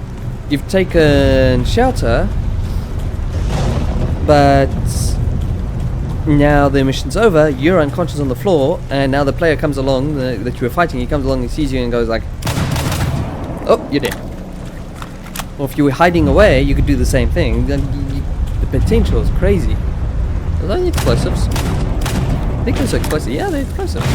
you've taken shelter, but now the mission's over, you're unconscious on the floor, and now the player comes along that you were fighting, he comes along and sees you and goes like, oh, you're dead. Or if you were hiding away, you could do the same thing. The potential is crazy. Are those explosives? I think those are explosives. Yeah, they're explosives.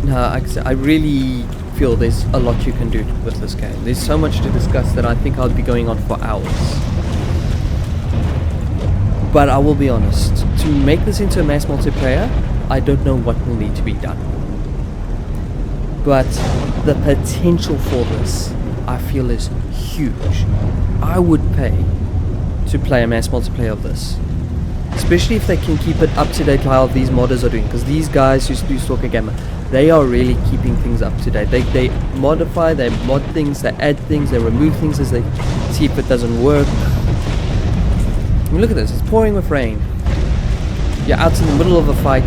No, I really feel there's a lot you can do with this game. There's so much to discuss that I think I'll be going on for hours. But I will be honest, to make this into a mass multiplayer, I don't know what will need to be done. But the potential for this, I feel, is huge. I would pay to play a mass multiplayer of this. Especially if they can keep it up to date how these modders are doing. Because these guys who do Stalker Gamma, they are really keeping things up to date. They modify, they mod things, they add things, they remove things as they see if it doesn't work. I mean, look at this, it's pouring with rain. You're out in the middle of a fight,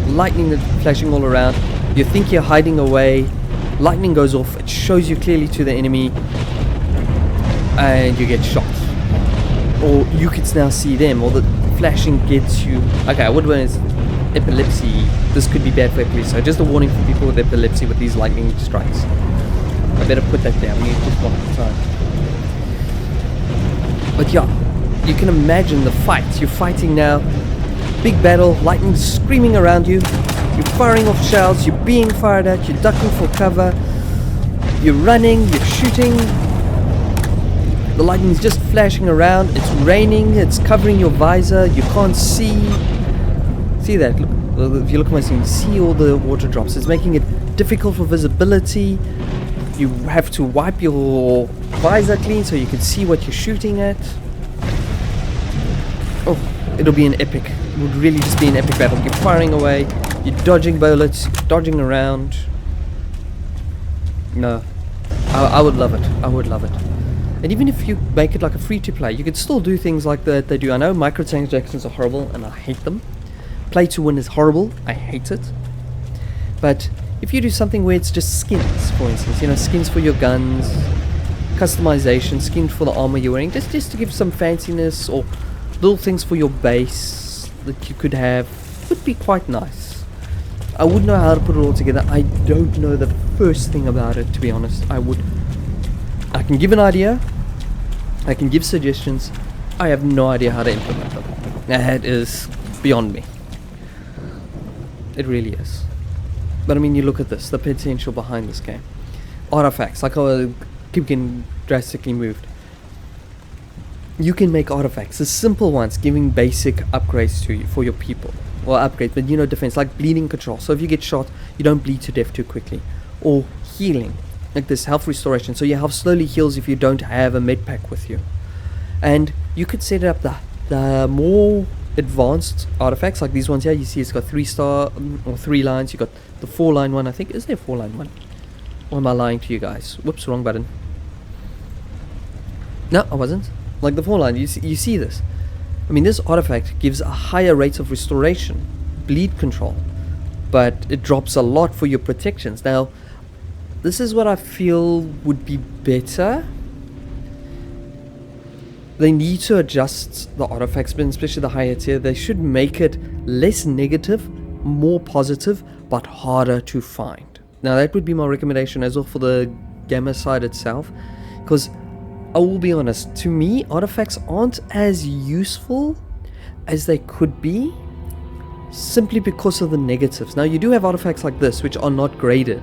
lightning is flashing all around, you think you're hiding away, lightning goes off, it shows you clearly to the enemy, and you get shot. or you could now see them, or the flashing gets you. Okay, I would want epilepsy. This could be bad for epilepsy. So just a warning for people with epilepsy with these lightning strikes. I better put that down. We need just one at a time. But yeah, you can imagine the fight. You're fighting now. Big battle, lightning screaming around you. You're firing off shells. You're being fired at. You're ducking for cover. You're running. You're shooting. The lightning's just flashing around. It's raining. It's covering your visor. You can't see. See that? Look, if you look at my screen, see all the water drops. It's making it difficult for visibility. You have to wipe your visor clean so you can see what you're shooting at. Oh, it'll be an epic. It would really just be an epic battle. You're firing away. You're dodging bullets. Dodging around. No. I would love it. I would love it. And even if you make it like a free-to-play, you could still do things like that they do. I know microtransactions are horrible and I hate them. Play to win is horrible. I hate it. But if you do something where it's just skins, for instance, you know, skins for your guns, customization, skins for the armor you're wearing, just to give some fanciness, or little things for your base that you could have, would be quite nice. I wouldn't know how to put it all together. I don't know the first thing about it, to be honest. I can give an idea. I can give suggestions. I have no idea how to implement them. That is beyond me. It really is. But I mean, you look at this, the potential behind this game. Artifacts, like how keep getting drastically moved. You can make artifacts, the simple ones, giving basic upgrades to you for your people. Well, upgrades, but you know, defense, like bleeding control. So if you get shot, you don't bleed to death too quickly. Or healing, like this health restoration. So your health slowly heals if you don't have a med pack with you. And you could set up the more advanced artifacts, like these ones here. You see it's got 3-star or 3 lines. You got the 4-line one, I think. Is there a 4-line one? Or am I lying to you guys? Whoops, wrong button. No, I wasn't. Like the 4-line, you see this. I mean, this artifact gives a higher rate of restoration, bleed control, but it drops a lot for your protections. Now, this is what I feel would be better. They need to adjust the artifacts, but especially the higher tier. They should make it less negative, more positive, but harder to find. Now, that would be my recommendation as well for the Gamma side itself, because I will be honest, to me, artifacts aren't as useful as they could be, simply because of the negatives. Now, you do have artifacts like this, which are not graded,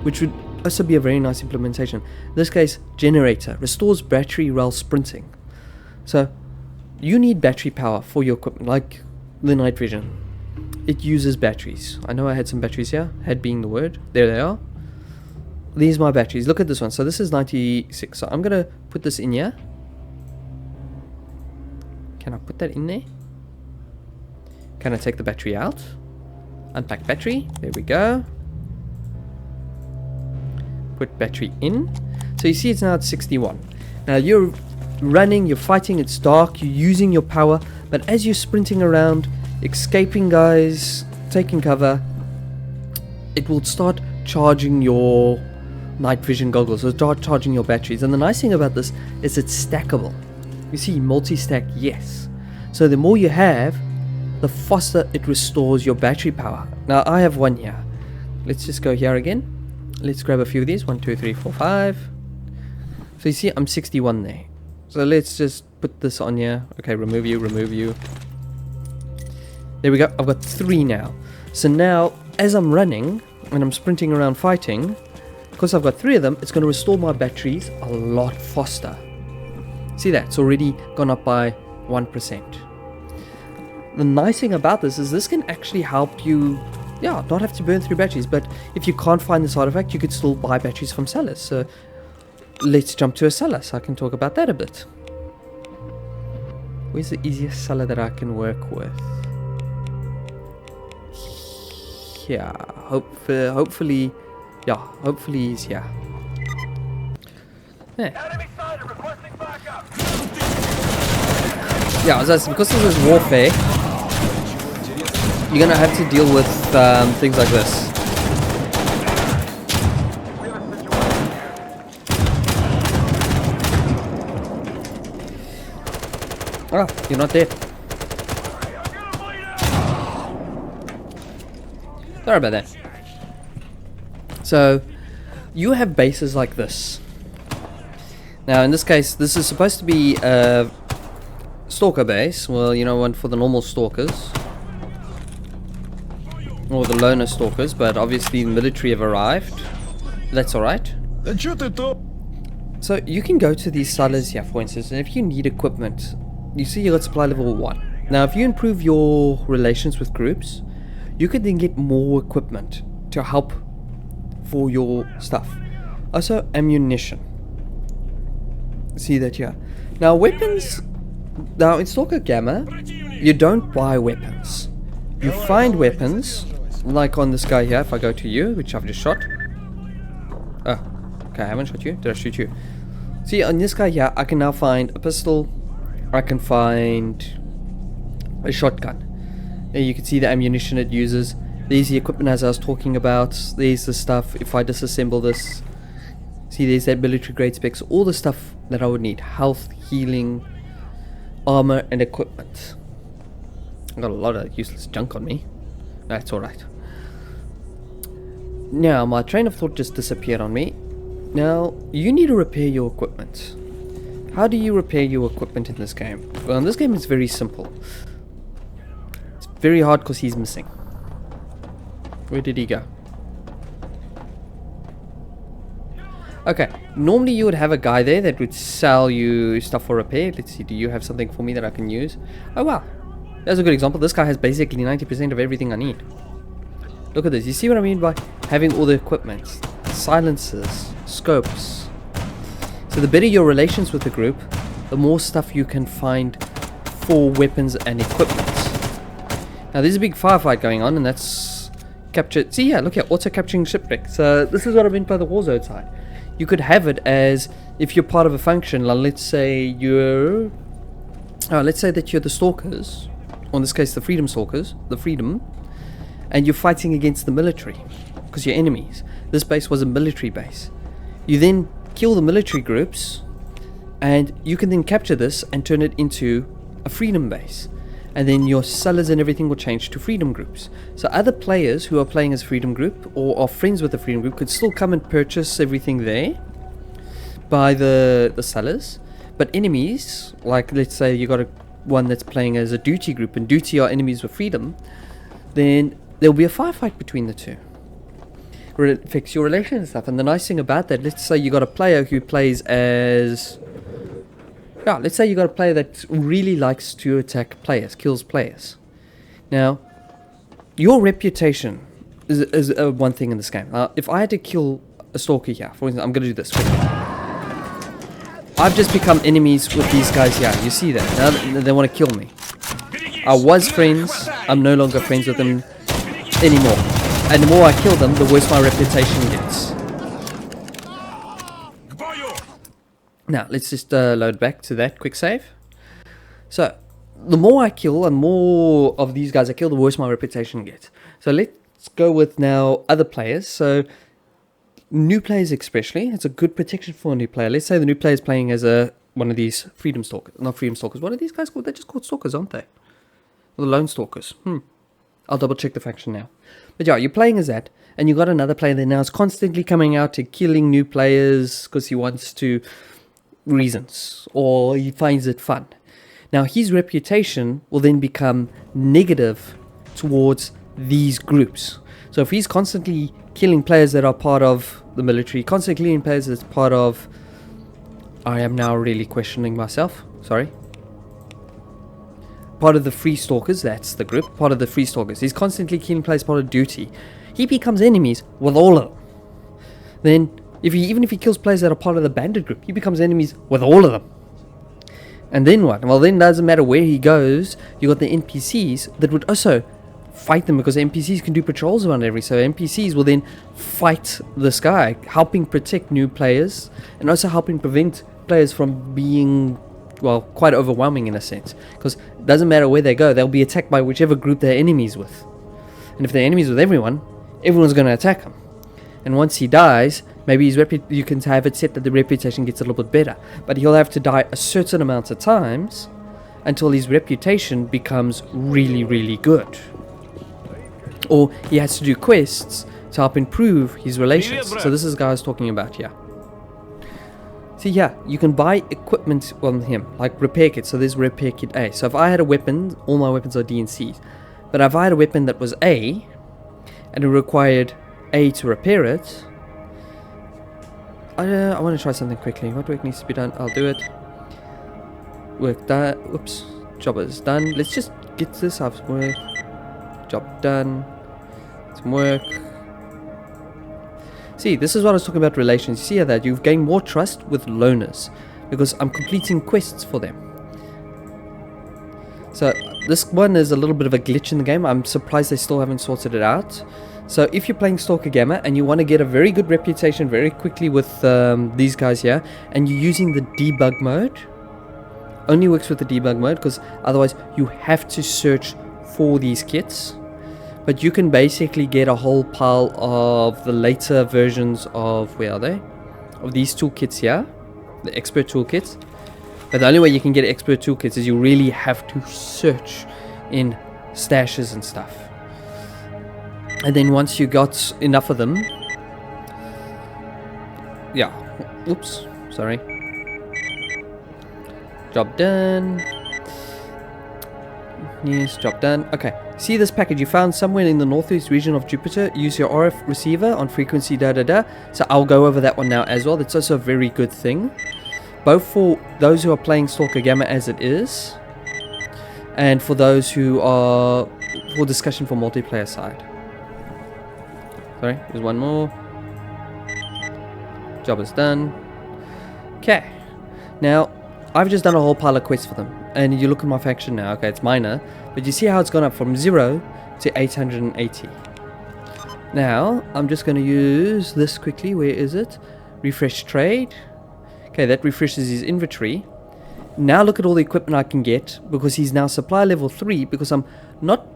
which would also be a very nice implementation. In this case, generator restores battery while sprinting. So, you need battery power for your equipment, like the night vision. It uses batteries. I know I had some batteries here, had being the word. There they are. These are my batteries. Look at this one. So this is 96. So I'm going to put this in here. Can I put that in there? Can I take the battery out? Unpack battery. There we go. Put battery in. So you see it's now at 61. Now you're running, you're fighting, it's dark, you're using your power. But as you're sprinting around, escaping guys, taking cover, it will start charging your night vision goggles, or start charging your batteries. And the nice thing about this is it's stackable. You see, multi-stack, yes. So the more you have, the faster it restores your battery power. Now I have one here. Let's just go here again. Let's grab a few of these. 1, 2, 3, 4, 5. So you see I'm 61 there. So let's just put this on here. Okay, remove you, remove you. There we go. I've got 3 now. So now, as I'm running and I'm sprinting around fighting, because I've got 3 of them, it's going to restore my batteries a lot faster. See that? It's already gone up by 1%. The nice thing about this is this can actually help you, yeah, not have to burn through batteries. But if you can't find this artifact, you could still buy batteries from sellers. So let's jump to a seller so I can talk about that a bit. Where's the easiest seller that I can work with? Yeah, hopefully he's here. Yeah, because this is warfare, you're gonna have to deal with things like this. Oh, you're not dead. Sorry about that. So, you have bases like this. Now, in this case, this is supposed to be a Stalker base. Well, you know, one for the normal Stalkers. Or the loner Stalkers, but obviously the military have arrived. That's alright. So, you can go to these silos here, for instance, and if you need equipment, you see you got supply level 1. Now, if you improve your relations with groups, you could then get more equipment to help for your stuff. Also, ammunition. See that here. Now, weapons. Now, in Stalker Gamma, you don't buy weapons. You find weapons, like on this guy here. If I go to you, which I've just shot. Oh, okay, I haven't shot you. Did I shoot you? See, on this guy here, I can now find a pistol. I can find a shotgun. There you can see the ammunition it uses. There's the equipment as I was talking about. There's the stuff. If I disassemble this, see there's that military grade specs. All the stuff that I would need. Health, healing, armor, and equipment. I've got a lot of useless junk on me. That's alright. Now, my train of thought just disappeared on me. Now, you need to repair your equipment. How do you repair your equipment in this game? Well, in this game it's very simple. Very hard because he's missing. Where did he go? Okay, normally you would have a guy there that would sell you stuff for repair. Let's see, do you have something for me that I can use? Oh wow, that's a good example. This guy has basically 90% of everything I need. Look at this, you see what I mean by having all the equipment? Silencers, scopes. So the better your relations with the group, the more stuff you can find for weapons and equipment. Now there's a big firefight going on, and that's captured. See, yeah, look here, auto capturing shipwreck. So this is what I meant by the Warzone side. You could have it as if you're part of a function. Like let's say you're, let's say that you're the Stalkers, or in this case the Freedom Stalkers, the Freedom, and you're fighting against the military because you're enemies. This base was a military base. You then kill the military groups, and you can then capture this and turn it into a Freedom base. And then your sellers and everything will change to freedom groups. So other players who are playing as freedom group or are friends with the freedom group could still come and purchase everything there by the sellers. But enemies, like let's say you got one that's playing as a duty group, and duty are enemies with freedom, then there'll be a firefight between the two. It affects your relation and stuff. And the nice thing about that, let's say you got a player who plays as... Yeah, let's say you got a player that really likes to attack players, kills players. Now, your reputation is one thing in this game. If I had to kill a Stalker here, for instance, I'm going to do this quickly. I've just become enemies with these guys here. You see that? Now they want to kill me. I was friends. I'm no longer friends with them anymore. And the more I kill them, the worse my reputation gets. Now, let's just load back to that quick save. So, the more I kill and more of these guys I kill, the worse my reputation gets. So, let's go with now other players. So, new players especially. It's a good protection for a new player. Let's say the new player is playing as one of these Freedom Stalkers. Not Freedom Stalkers. What are these guys called? They're just called Stalkers, aren't they? Or the Lone Stalkers. I'll double check the faction now. But yeah, you're playing as that. And you got another player that now is constantly coming out to killing new players because he wants to... reasons, or he finds it fun. Now his reputation will then become negative towards these groups. So if he's constantly killing players that are part of the military, constantly killing players that's part of... I am now really questioning myself, sorry. Part of the Free Stalkers, that's the group, part of the Free Stalkers. He's constantly killing players part of duty. He becomes enemies with all of them. Then even if he kills players that are part of the bandit group, he becomes enemies with all of them. And then what? Well, then it doesn't matter where he goes. You got the NPCs that would also fight them, because the NPCs can do patrols around every. So NPCs will then fight this guy, helping protect new players and also helping prevent players from being, well, quite overwhelming in a sense. Because it doesn't matter where they go, they'll be attacked by whichever group they're enemies with. And if they're enemies with everyone's going to attack him. And once he dies, maybe you can have it set that the reputation gets a little bit better. But he'll have to die a certain amount of times until his reputation becomes really, really good. Or he has to do quests to help improve his relations. So this is the guy I was talking about here. See here, you can buy equipment on him, like repair kit. So there's repair kit A. So if I had a weapon, all my weapons are D and C's. But if I had a weapon that was A, and it required A to repair it, I want to try something quickly. What work needs to be done? I'll do it. Work done. Whoops. Job is done. Let's just get this out of work. Job done. Some work. See, this is what I was talking about relations. You see how that you've gained more trust with loaners because I'm completing quests for them. So this one is a little bit of a glitch in the game. I'm surprised they still haven't sorted it out. So if you're playing Stalker Gamma and you want to get a very good reputation very quickly with these guys here, and you're using the debug mode, only works with the debug mode because otherwise you have to search for these kits. But you can basically get a whole pile of the later versions of, where are they? Of these toolkits here, the expert toolkits. But the only way you can get expert toolkits is you really have to search in stashes and stuff. And then once you got enough of them, yeah, oops, sorry. Job done. Yes, job done. Okay, see this package you found somewhere in the northeast region of Jupiter. Use your RF receiver on frequency da. So I'll go over that one now as well. That's also a very good thing, both for those who are playing Stalker Gamma as it is, and for those who are for discussion for multiplayer side. Sorry, there's one more. Job is done. Okay, now I've just done a whole pile of quests for them, and you look at my faction now. Okay, it's minor, but you see how it's gone up from 0 to 880. Now I'm just going to use this quickly. Where is it? Refresh trade. Okay, that refreshes his inventory. Now look at all the equipment I can get, because he's now supply level 3, because I'm not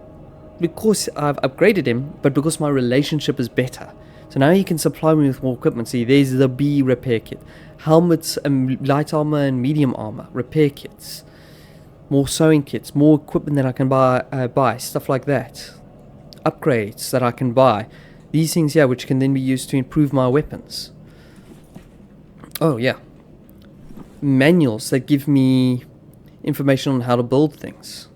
because I've upgraded him, but because my relationship is better. So now he can supply me with more equipment. See, there's the B repair kit, helmets and light armor and medium armor, repair kits, more sewing kits, more equipment that I can buy, stuff like that, upgrades that I can buy, these things here which can then be used to improve my weapons. Oh yeah, manuals that give me information on how to build things.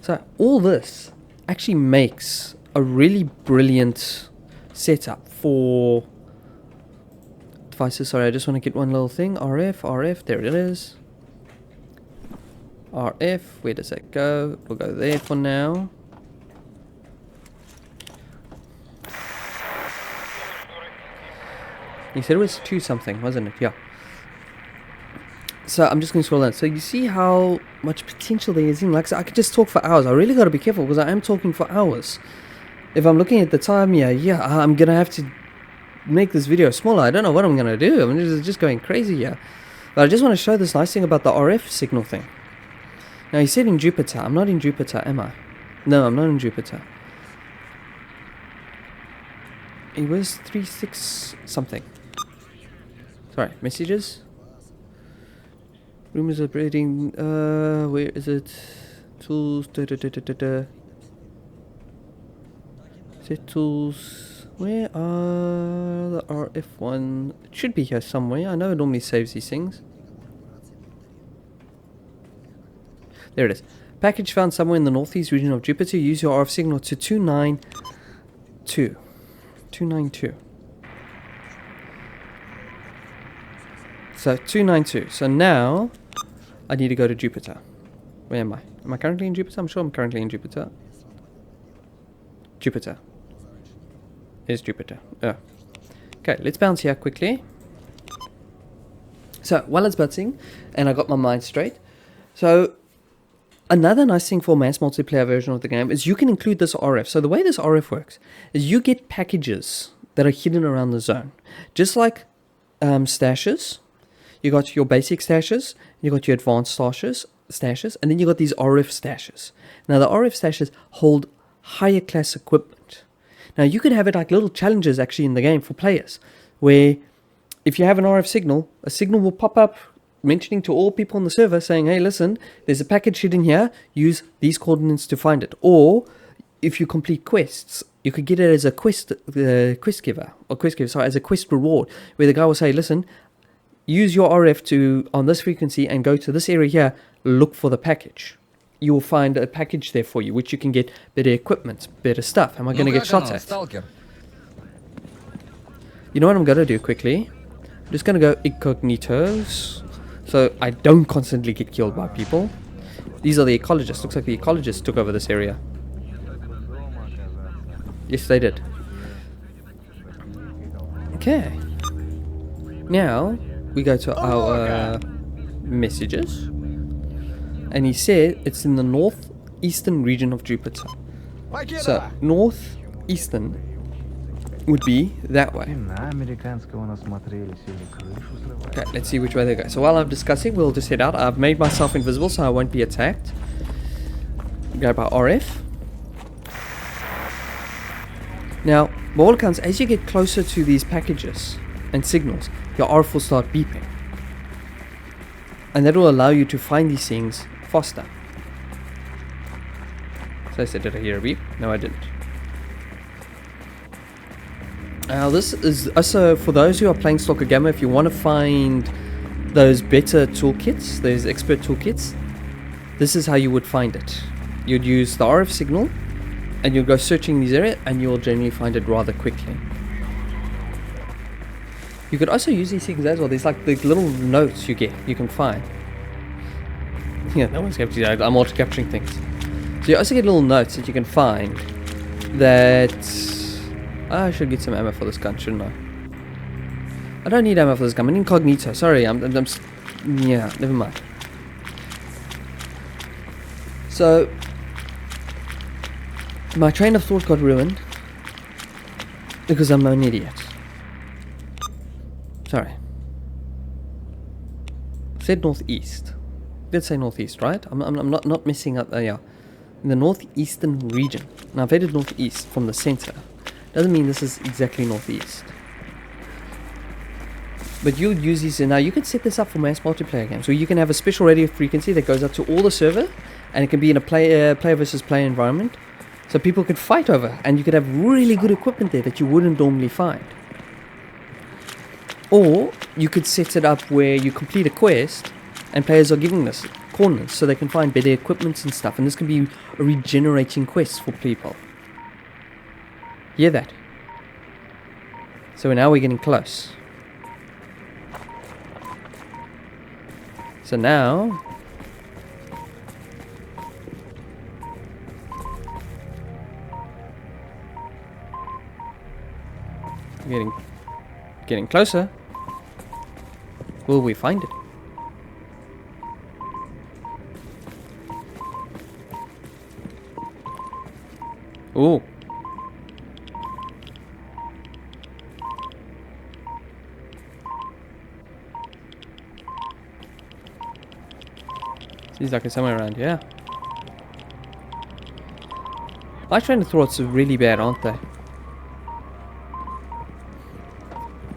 So all this actually makes a really brilliant setup for devices. Sorry, I just want to get one little thing. RF, there it is. RF, where does that go? We'll go there for now. You said it was 2 something, wasn't it? Yeah. So I'm just going to scroll down. So you see how much potential there is in. Like, so I could just talk for hours. I really got to be careful because I am talking for hours. If I'm looking at the time, yeah, I'm going to have to make this video smaller. I don't know what I'm going to do. I'm just going crazy here. But I just want to show this nice thing about the RF signal thing. Now, he said in Jupiter. I'm not in Jupiter, am I? No, I'm not in Jupiter. It was 36 something. Sorry, messages. Rumors of breeding. Where is it? Tools. Is it tools? Where are the RF1? It should be here somewhere. I know it normally saves these things. There it is. Package found somewhere in the northeast region of Jupiter. Use your RF signal to 292. 292. So 292. So now I need to go to Jupiter. Where am I? Am I currently in Jupiter? I'm sure I'm currently in Jupiter. Jupiter. Here's Jupiter. Oh. Okay, let's bounce here quickly. So while it's bouncing, and I got my mind straight. So another nice thing for mass multiplayer version of the game is you can include this RF. So the way this RF works is you get packages that are hidden around the zone. Just like stashes. You got your basic stashes, you got your advanced stashes, and then you got these RF stashes. Now the RF stashes hold higher class equipment. Now you could have it like little challenges actually in the game for players, where if you have an RF signal, a signal will pop up mentioning to all people on the server saying, hey, listen, there's a package hidden here, use these coordinates to find it. Or if you complete quests, you could get it as a quest giver, sorry, as a quest reward, where the guy will say, listen, use your RF on this frequency and go to this area here, look for the package. You will find a package there for you, which you can get better equipment, better stuff. Am I going to get shot at? Stalker. You know what I'm going to do quickly? I'm just going to go incognitos, so I don't constantly get killed by people. These are the ecologists. Looks like the ecologists took over this area. Yes, they did. Okay. Now, we go to our messages. And he said it's in the northeastern region of Jupiter. So, northeastern would be that way. Okay, let's see which way they go. So while I'm discussing, we'll just head out. I've made myself invisible so I won't be attacked. Grab our RF. Now, by all accounts, as you get closer to these packages and signals, your RF will start beeping. And that will allow you to find these things faster. So I said, did I hear a beep? No, I didn't. Now this is also for those who are playing Stalker Gamma. If you want to find those better toolkits, those expert toolkits, this is how you would find it. You'd use the RF signal and you'll go searching in these areas and you'll generally find it rather quickly. You could also use these things as well. There's like the little notes you can find. Yeah, that one's captured. I'm also capturing things. So you also get little notes that you can find that... I should get some ammo for this gun, shouldn't I? I don't need ammo for this gun. I'm incognito. Sorry, yeah, never mind. So, my train of thought got ruined because I'm an idiot. Sorry. Said northeast. Did say northeast, right? I'm not messing up. Yeah, in the northeastern region. Now I've headed northeast from the center. Doesn't mean this is exactly northeast. But you'll use these. Now you can set this up for mass multiplayer games, so you can have a special radio frequency that goes up to all the server, and it can be in a player versus player environment, so people could fight over, and you could have really good equipment there that you wouldn't normally find. Or you could set it up where you complete a quest and players are giving this coordinates so they can find better equipment and stuff, and this can be a regenerating quest for people. Hear that? So now we're getting close. So now getting closer. Will we find it? Ooh. Seems like it's somewhere around here. My train of thoughts are really bad, aren't they?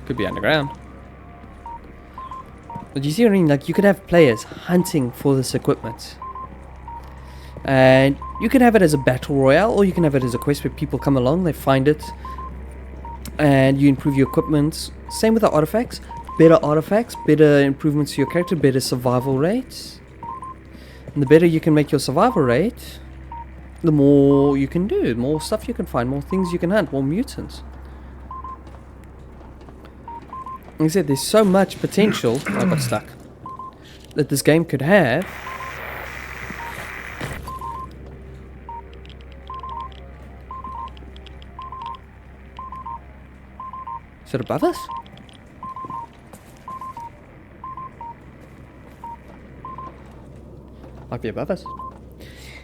Could be underground. But you see what I mean? Like, you could have players hunting for this equipment. And you can have it as a battle royale, or you can have it as a quest where people come along, they find it, and you improve your equipment. Same with the artifacts. Better improvements to your character, better survival rates. And the better you can make your survival rate, the more you can do, more stuff you can find, more things you can hunt, more mutants. Like I said, there's so much potential, I got stuck, that this game could have. Is it above us? Might be above us.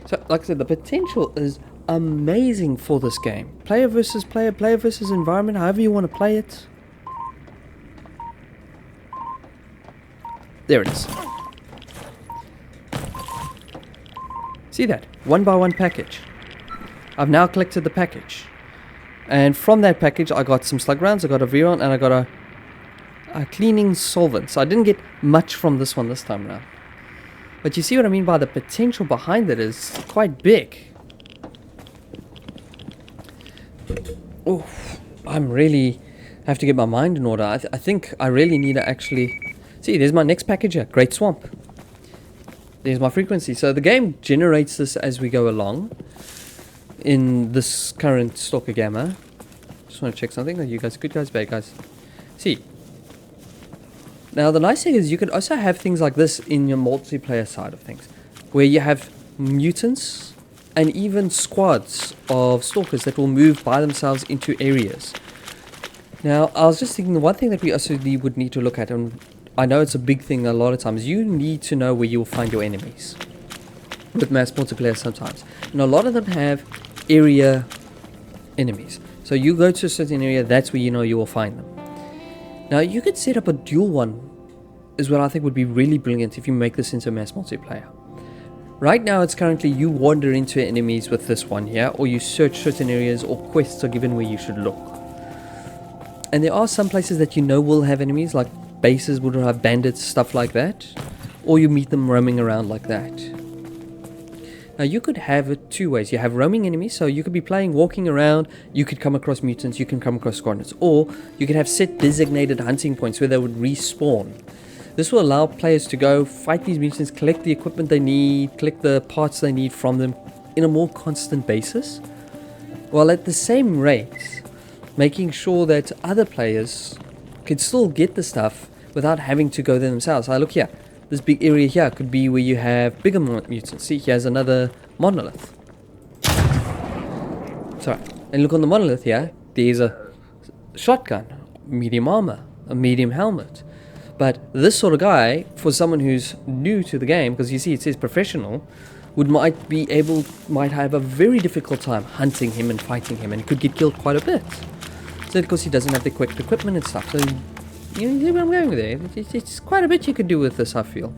So, like I said, the potential is amazing for this game. Player versus player, player versus environment, however you want to play it. There it is. See that? 1 by 1 package. I've now collected the package. And from that package, I got some slug rounds, I got a Viron, and I got a cleaning solvents. So I didn't get much from this one this time around. But you see what I mean by the potential behind it is quite big. Oh, I'm really have to get my mind in order. I think I really need to actually... See, there's my next package here. Great Swamp. There's my frequency. So the game generates this as we go along. In this current Stalker Gamma. Just want to check something. Are you guys good guys, bad guys? See. Now the nice thing is you can also have things like this in your multiplayer side of things. Where you have mutants and even squads of stalkers that will move by themselves into areas. Now I was just thinking the one thing that we also would need to look at, and I know it's a big thing a lot of times, you need to know where you'll find your enemies. With mass multiplayer sometimes. And a lot of them have area enemies. So you go to a certain area, that's where you know you will find them. Now you could set up a dual one, is what I think would be really brilliant if you make this into mass multiplayer. Right now it's currently you wander into enemies with this one here, or you search certain areas, or quests are given where you should look. And there are some places that you know will have enemies, like bases would have bandits, stuff like that. Or you meet them roaming around like that. Now you could have it two ways. You have roaming enemies, so you could be playing, walking around, you could come across mutants, you can come across squadrons. Or you could have set designated hunting points where they would respawn. This will allow players to go fight these mutants, collect the equipment they need, collect the parts they need from them in a more constant basis. While at the same rate, making sure that other players could still get the stuff without having to go there themselves. So look here. This big area here could be where you have bigger mutants. See, here's another monolith. Sorry. And look on the monolith here. There's a shotgun, medium armor, a medium helmet. But this sort of guy, for someone who's new to the game, because you see it says professional, might have a very difficult time hunting him and fighting him, and could get killed quite a bit. So because he doesn't have the correct equipment and stuff. So you see where I'm going with it. It's quite a bit you could do with this, I feel.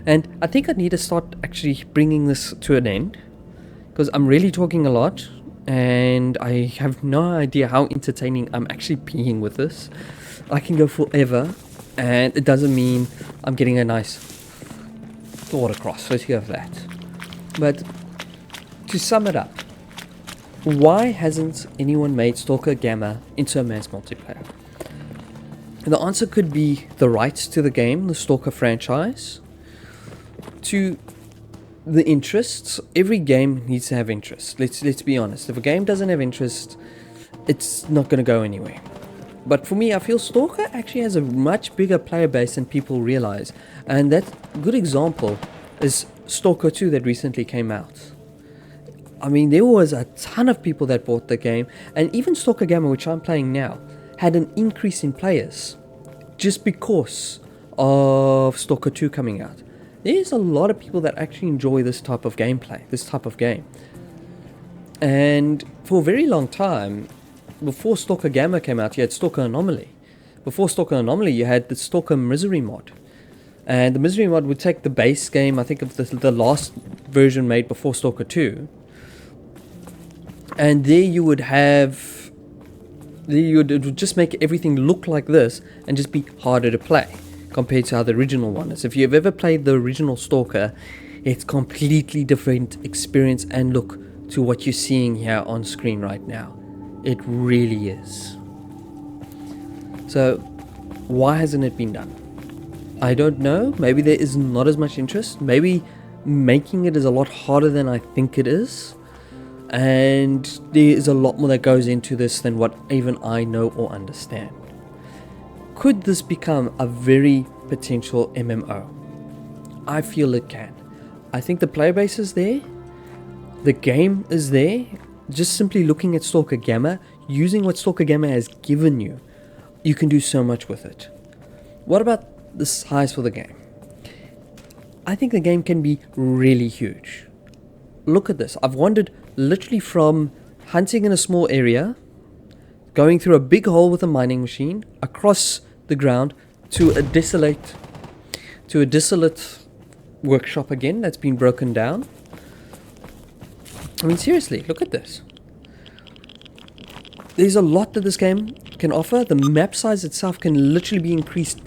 And I think I need to start actually bringing this to an end, because I'm really talking a lot, and I have no idea how entertaining I'm actually being with this. I can go forever, and it doesn't mean I'm getting a nice thought across. Let's go with that. But to sum it up, why hasn't anyone made Stalker Gamma into a mass multiplayer? The answer could be the rights to the game, the Stalker franchise, to the interests. Every game needs to have interest. Let's be honest. If a game doesn't have interest, it's not going to go anywhere. But for me, I feel Stalker actually has a much bigger player base than people realize. And that good example is Stalker 2 that recently came out. I mean, there was a ton of people that bought the game. And even Stalker Gamma, which I'm playing now, had an increase in players just because of Stalker 2 coming out. There's a lot of people that actually enjoy this type of gameplay, this type of game. And for a very long time, before Stalker Gamma came out, you had Stalker Anomaly. Before Stalker Anomaly, you had the Stalker Misery mod. And the Misery mod would take the base game, I think of the last version made before Stalker 2. And there you would have... it would just make everything look like this and just be harder to play compared to how the original one is. If you've ever played the original Stalker, it's completely different experience and look to what you're seeing here on screen right now. It really is. So, why hasn't it been done? I don't know. Maybe there is not as much interest. Maybe making it is a lot harder than I think it is. And there is a lot more that goes into this than what even I know or understand. Could this become a very potential MMO? I feel it can. I think the player base is there. The game is there. Just simply looking at Stalker Gamma, using what Stalker Gamma has given you, you can do so much with it. What about the size for the game? I think the game can be really huge. Look at this. I've wandered literally from hunting in a small area, going through a big hole with a mining machine, across the ground to a desolate workshop again that's been broken down. I mean, seriously, look at this. there's a lot that this game can offer. The map size itself can literally be increased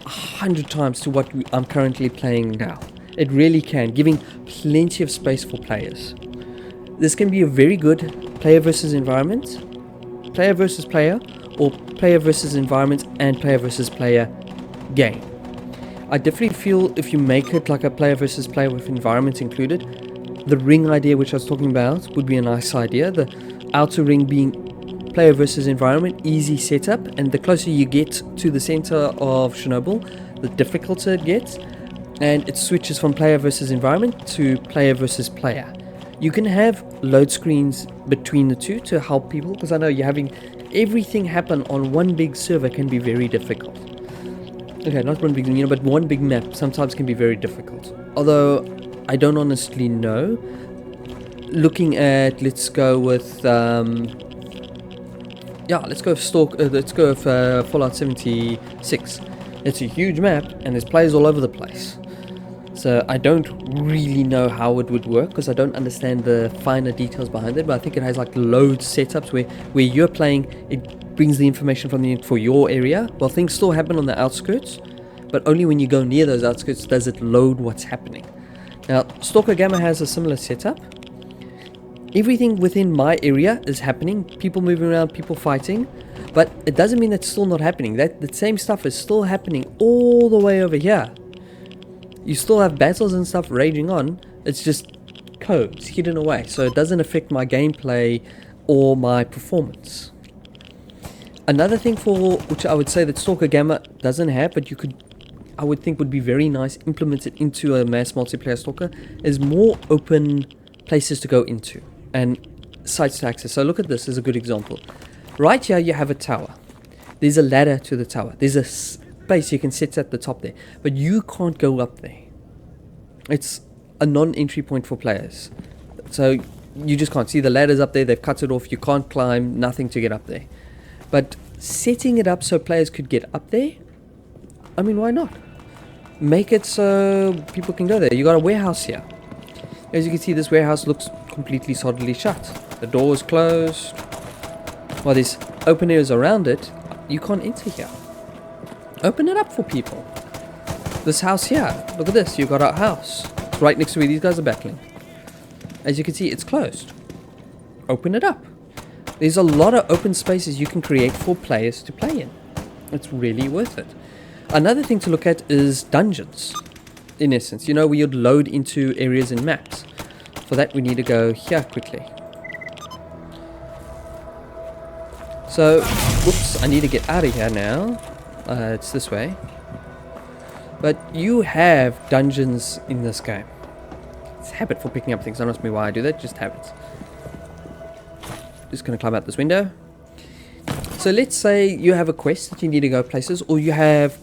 100 times to what I'm currently playing now. It really can, giving plenty of space for players. This can be a very good player versus environment, player versus player, or player versus environment and player versus player game. I definitely feel if you make it like a player versus player with environments included, the ring idea which I was talking about would be a nice idea. The outer ring being player versus environment, easy setup, and the closer you get to the center of Chernobyl, the difficulty it gets, and it switches from player versus environment to player versus player. You can have load screens between the two to help people, because I know you're having everything happen on one big server can be very difficult. Okay, not one big, but one big map sometimes can be very difficult. Although I don't honestly know. Looking at, let's go with let's go with Fallout 76. It's a huge map and there's players all over the place. So I don't really know how it would work because I don't understand the finer details behind it, but I think it has like load setups where you're playing, it brings the information for your area. Well, things still happen on the outskirts, but only when you go near those outskirts does it load what's happening. Now, Stalker Gamma has a similar setup. Everything within my area is happening, people moving around, people fighting, but it doesn't mean it's still not happening. The same stuff is still happening all the way over here. You still have battles and stuff raging on, it's just codes hidden away, so it doesn't affect my gameplay or my performance. Another thing which I would say that Stalker Gamma doesn't have, but I would think would be very nice implemented into a mass multiplayer Stalker, is more open places to go into and sites to access. So look at this as a good example. Right here you have a tower. There's a ladder to the tower. There's a space you can sit at the top there, but you can't go up there. It's a non-entry point for players. So you just can't see the ladders up there. They've cut it off. You can't climb, nothing to get up there. But setting it up so players could get up there, I mean, why not? Make it so people can go there. You got a warehouse here. As you can see, this warehouse looks completely solidly shut. The door is closed. While there's open areas around it, you can't enter here. Open it up for people. This house here, look at this. You got our house. It's right next to where these guys are battling. As you can see, it's closed. Open it up. There's a lot of open spaces you can create for players to play in. It's really worth it. Another thing to look at is dungeons. In essence, where you'd load into areas and maps. For that, we need to go here quickly. So, whoops, I need to get out of here now. It's this way. But you have dungeons in this game. It's a habit for picking up things. Don't ask me why I do that, just habits. Just going to climb out this window. So let's say you have a quest that you need to go places, or you have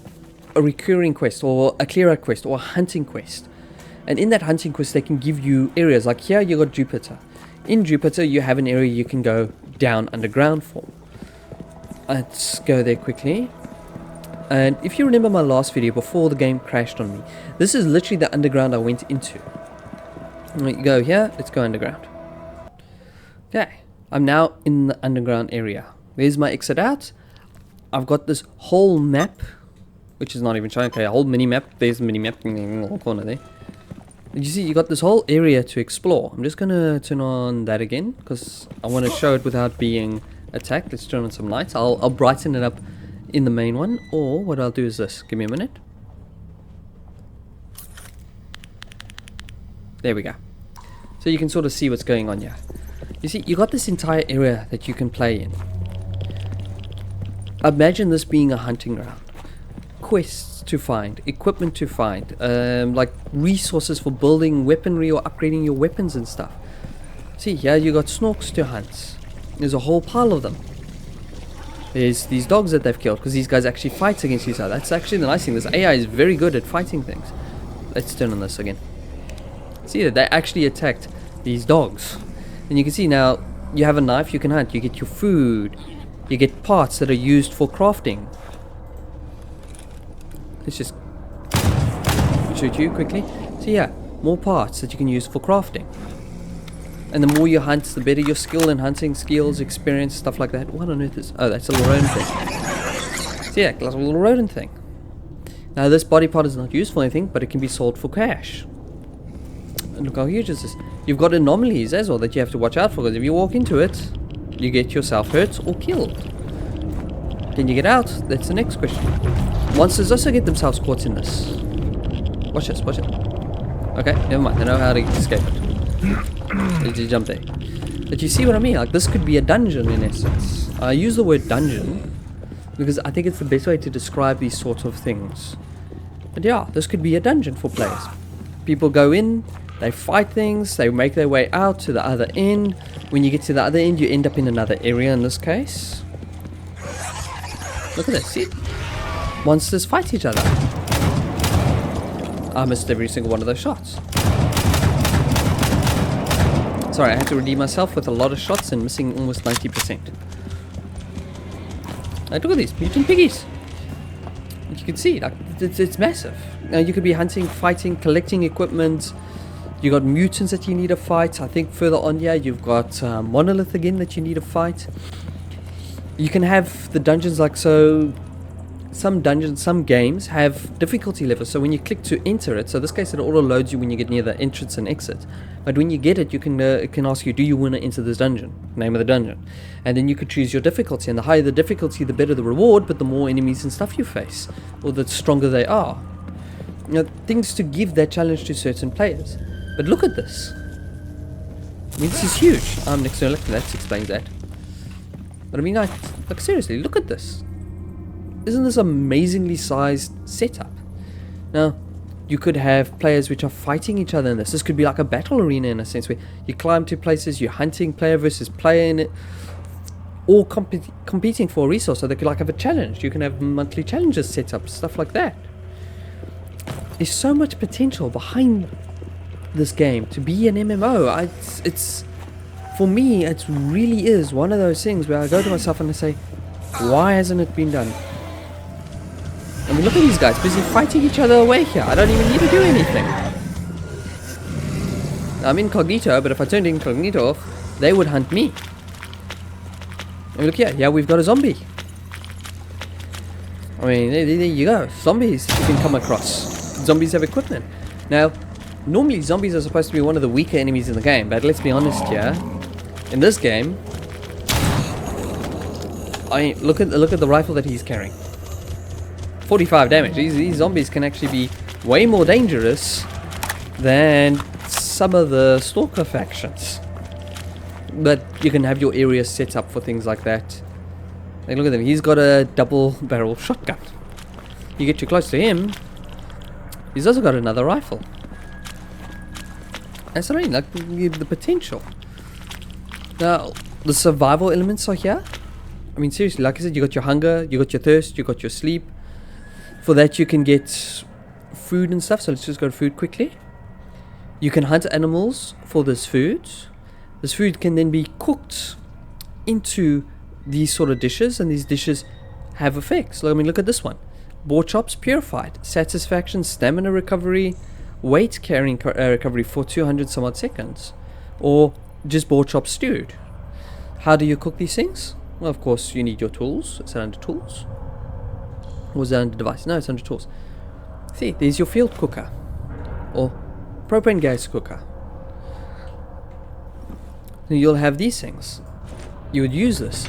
a recurring quest, or a clear out quest, or a hunting quest. And in that hunting quest, they can give you areas. Like here, you got Jupiter. In Jupiter, you have an area you can go down underground for. Let's go there quickly. And if you remember my last video before the game crashed on me, this is literally the underground I went into. You go here, let's go underground. Okay, I'm now in the underground area. There's my exit out. I've got this whole map, which is not even showing. Okay, a whole mini map. There's a mini map in the little corner there. Did you see? You got this whole area to explore. I'm just gonna turn on that again because I want to show it without being attacked. Let's turn on some lights. I'll brighten it up in the main one, or what I'll do is this. Give me a minute. There we go. So you can sort of see what's going on here. You see, you got this entire area that you can play in. Imagine this being a hunting ground. Quests to find, equipment to find, like resources for building weaponry or upgrading your weapons and stuff. See, here you got snorks to hunt. There's a whole pile of them. There's these dogs that they've killed because these guys actually fight against each other. That's actually the nice thing. This AI is very good at fighting things. Let's turn on this again. See that they actually attacked these dogs. And you can see now you have a knife, you can hunt, you get your food, you get parts that are used for crafting. Let's just shoot you quickly. So yeah, more parts that you can use for crafting. And the more you hunt, the better your skill and hunting skills, experience, stuff like that. What on earth is... Oh, that's a little rodent thing. So yeah, a little rodent thing. Now this body part is not used for anything, but it can be sold for cash. And look how huge is this. You've got anomalies as well that you have to watch out for, because if you walk into it, you get yourself hurt or killed. Can you get out? That's the next question. Monsters also get themselves caught in this. Watch this, watch it. Okay, never mind, I know how to escape it. Did you jump there? But you see what I mean? Like, this could be a dungeon in essence. I use the word dungeon because I think it's the best way to describe these sorts of things. But yeah, this could be a dungeon for players. People go in, they fight things, they make their way out to the other end. When you get to the other end, you end up in another area in this case. Look at this, see? Monsters fight each other. I missed every single one of those shots. Sorry, I had to redeem myself with a lot of shots and missing almost 90%. Like, look at these mutant piggies. You can see, like, it's massive. Now you could be hunting, fighting, collecting equipment. You got mutants that you need to fight. I think further on here you've got monolith again that you need to fight. You can have the dungeons like so. Some dungeons, some games have difficulty levels. So when you click to enter it, so this case it auto loads you when you get near the entrance and exit. But when you get it, you can it can ask you, do you want to enter this dungeon? Name of the dungeon, and then you could choose your difficulty. And the higher the difficulty, the better the reward. But the more enemies and stuff you face, or the stronger they are. You know, things to give that challenge to certain players. But look at this. I mean, this is huge. I'm next to that explains that. But I mean, like seriously, look at this. Isn't this amazingly sized setup? Now, you could have players which are fighting each other in this. This could be like a battle arena in a sense, where you climb to places, you're hunting player versus player in it, all competing for a resource. So they could like have a challenge. You can have monthly challenges set up, stuff like that. There's so much potential behind this game to be an MMO. It's for me, it really is one of those things where I go to myself and I say, why hasn't it been done? I mean, look at these guys busy fighting each other away here. I don't even need to do anything. I'm incognito, but if I turned incognito off, they would hunt me. I mean, look here. Yeah, we've got a zombie. I mean, there you go. Zombies you can come across. Zombies have equipment. Now, normally zombies are supposed to be one of the weaker enemies in the game, but let's be honest here. In this game, I look at the rifle that he's carrying. 45 damage. These zombies can actually be way more dangerous than some of the Stalker factions. But you can have your area set up for things like that. Hey, look at him. He's got a double barrel shotgun. You get too close to him, he's also got another rifle. That's what I mean, like the potential. Now, the survival elements are here. I mean, seriously, like I said, you got your hunger, you got your thirst, you got your sleep. For that, you can get food and stuff. So let's just go to food quickly. You can hunt animals for this food. This food can then be cooked into these sort of dishes, and these dishes have effects. I mean, look at this one. Boar chops purified, satisfaction, stamina recovery, weight carrying recovery for 200 some odd seconds, or just boar chops stewed. How do you cook these things? Well, of course, you need your tools. It's under tools. Or is that under device? No, it's under tools. See, there's your field cooker, or propane gas cooker. And you'll have these things. You would use this,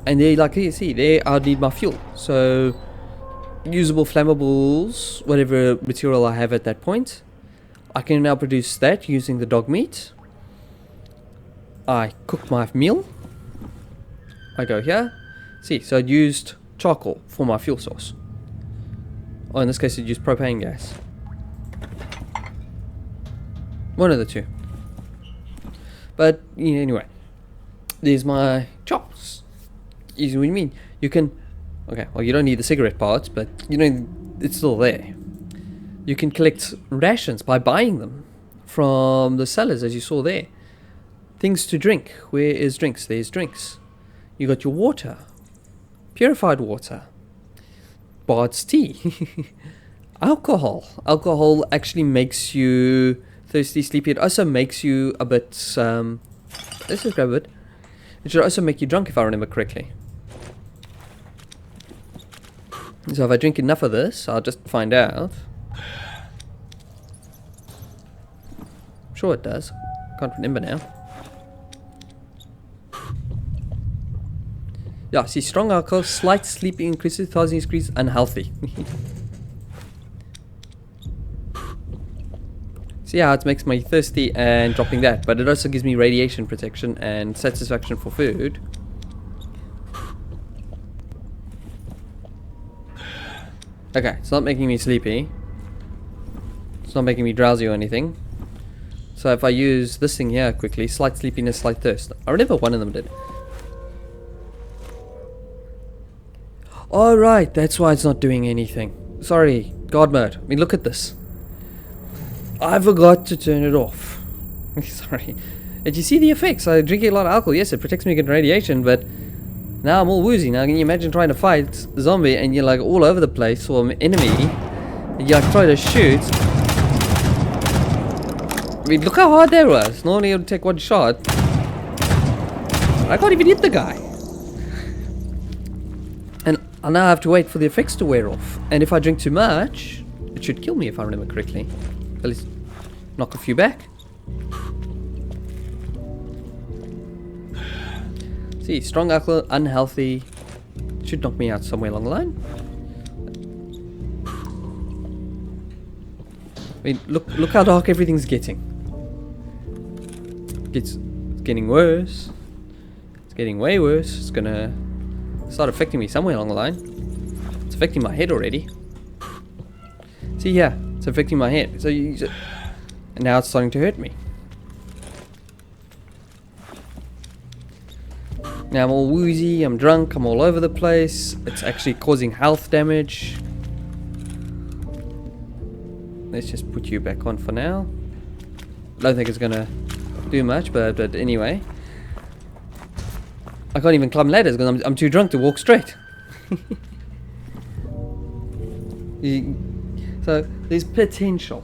and they, like you see, there I need my fuel. So, usable flammables, whatever material I have at that point, I can now produce that using the dog meat. I cook my meal. I go here. See, so I used charcoal for my fuel source. Or in this case, I'd use propane gas. One of the two. But yeah, anyway, there's my chops. You see what I mean? You can, okay, well, you don't need the cigarette parts, but you know, it's still there. You can collect rations by buying them from the sellers, as you saw there. Things to drink. Where is drinks? There's drinks. You got your water. Purified water. Bard's tea. Alcohol. Alcohol actually makes you thirsty, sleepy. It also makes you a bit, let's just grab it. It should also make you drunk if I remember correctly. So if I drink enough of this, I'll just find out. I'm sure it does. Can't remember now. Yeah, see, strong alcohol, slight sleeping increases, 1,000 degrees, unhealthy. See how it makes me thirsty and dropping that, but it also gives me radiation protection and satisfaction for food. Okay, it's not making me sleepy. It's not making me drowsy or anything. So if I use this thing here quickly, slight sleepiness, slight thirst. I remember one of them did. Alright, that's why it's not doing anything. Sorry, God mode. I mean, look at this. I forgot to turn it off. Sorry. Did you see the effects? I drink a lot of alcohol. Yes, it protects me against radiation, but now I'm all woozy. Now, can you imagine trying to fight a zombie and you're like all over the place, or an enemy, and you like try to shoot? I mean, look how hard that was. Normally it would take one shot. I can't even hit the guy. And I now have to wait for the effects to wear off. And if I drink too much, it should kill me if I remember correctly. At least knock a few back. See, strong alcohol, unhealthy. Should knock me out somewhere along the line. I mean, look how dark everything's getting. It's getting worse. It's getting way worse. It's gonna start affecting me somewhere along the line. It's affecting my head already. See here, it's affecting my head. So and now it's starting to hurt me. Now I'm all woozy, I'm drunk, I'm all over the place. It's actually causing health damage. Let's just put you back on for now. Don't think it's gonna do much, but anyway. I can't even climb ladders because I'm too drunk to walk straight. So there's potential.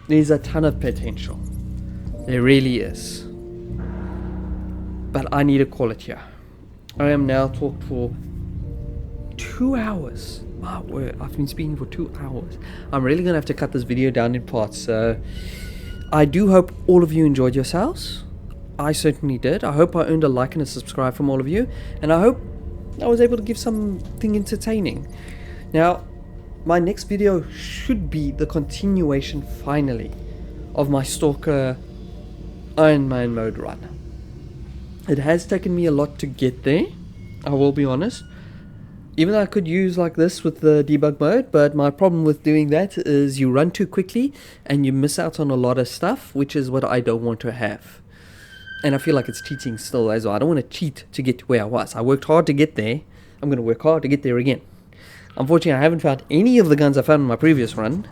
There's a ton of potential. There really is. But I need to call it here. I am now talked for 2 hours. My word, I've been speaking for 2 hours. I'm really gonna have to cut this video down in parts. So I do hope all of you enjoyed yourselves. I certainly did. I hope I earned a like and a subscribe from all of you, and I hope I was able to give something entertaining. Now, my next video should be the continuation, finally, of my Stalker Iron Man mode run. It has taken me a lot to get there, I will be honest. Even though I could use like this with the debug mode, but my problem with doing that is you run too quickly and you miss out on a lot of stuff, which is what I don't want to have. And I feel like it's cheating still as well. I don't want to cheat to get to where I was. I worked hard to get there. I'm going to work hard to get there again. Unfortunately, I haven't found any of the guns I found in my previous run,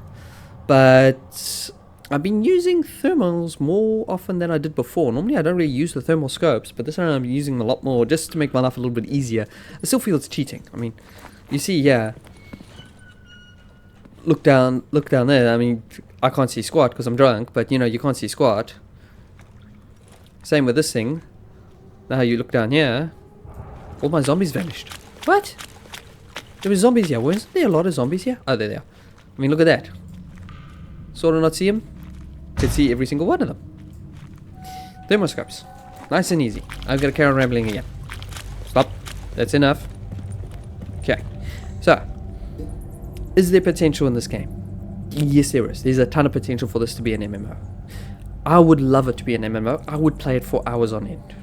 but I've been using thermals more often than I did before. Normally, I don't really use the thermal scopes, but this time I'm using them a lot more just to make my life a little bit easier. I still feel it's cheating. I mean, you see here, look down there. I mean, I can't see squat because I'm drunk, but you know, you can't see squat. Same with this thing. Now you look down here, all my zombies vanished. What? There were zombies here. Wasn't there a lot of zombies here? Oh, there they are. I mean, look at that. Sort of not see them. Could see every single one of them. Thermoscopes. Nice and easy. I've got to carry on rambling again. Stop. That's enough. Okay. So, is there potential in this game? Yes, there is. There's a ton of potential for this to be an MMO. I would love it to be an MMO. I would play it for hours on end.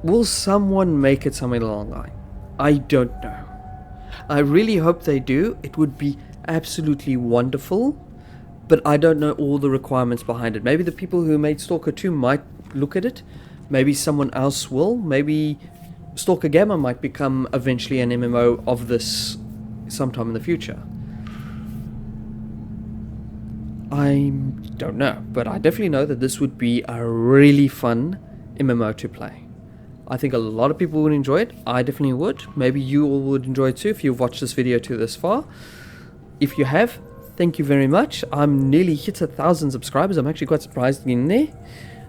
Will someone make it somewhere along the line? I don't know. I really hope they do. It would be absolutely wonderful, but I don't know all the requirements behind it. Maybe the people who made Stalker 2 might look at it. Maybe someone else will. Maybe Stalker Gamma might become eventually an MMO of this sometime in the future. I don't know, but I definitely know that this would be a really fun MMO to play. I think a lot of people would enjoy it. I definitely would. Maybe you all would enjoy it too if you've watched this video to this far. If you have, Thank you very much. I'm nearly hit 1,000 subscribers. I'm actually quite surprised in there.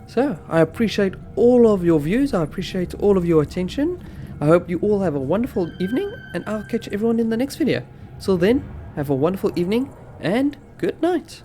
So, I appreciate all of your views. I appreciate all of your attention. I hope you all have a wonderful evening, and I'll catch everyone in the next video. Till then, have a wonderful evening, and good night.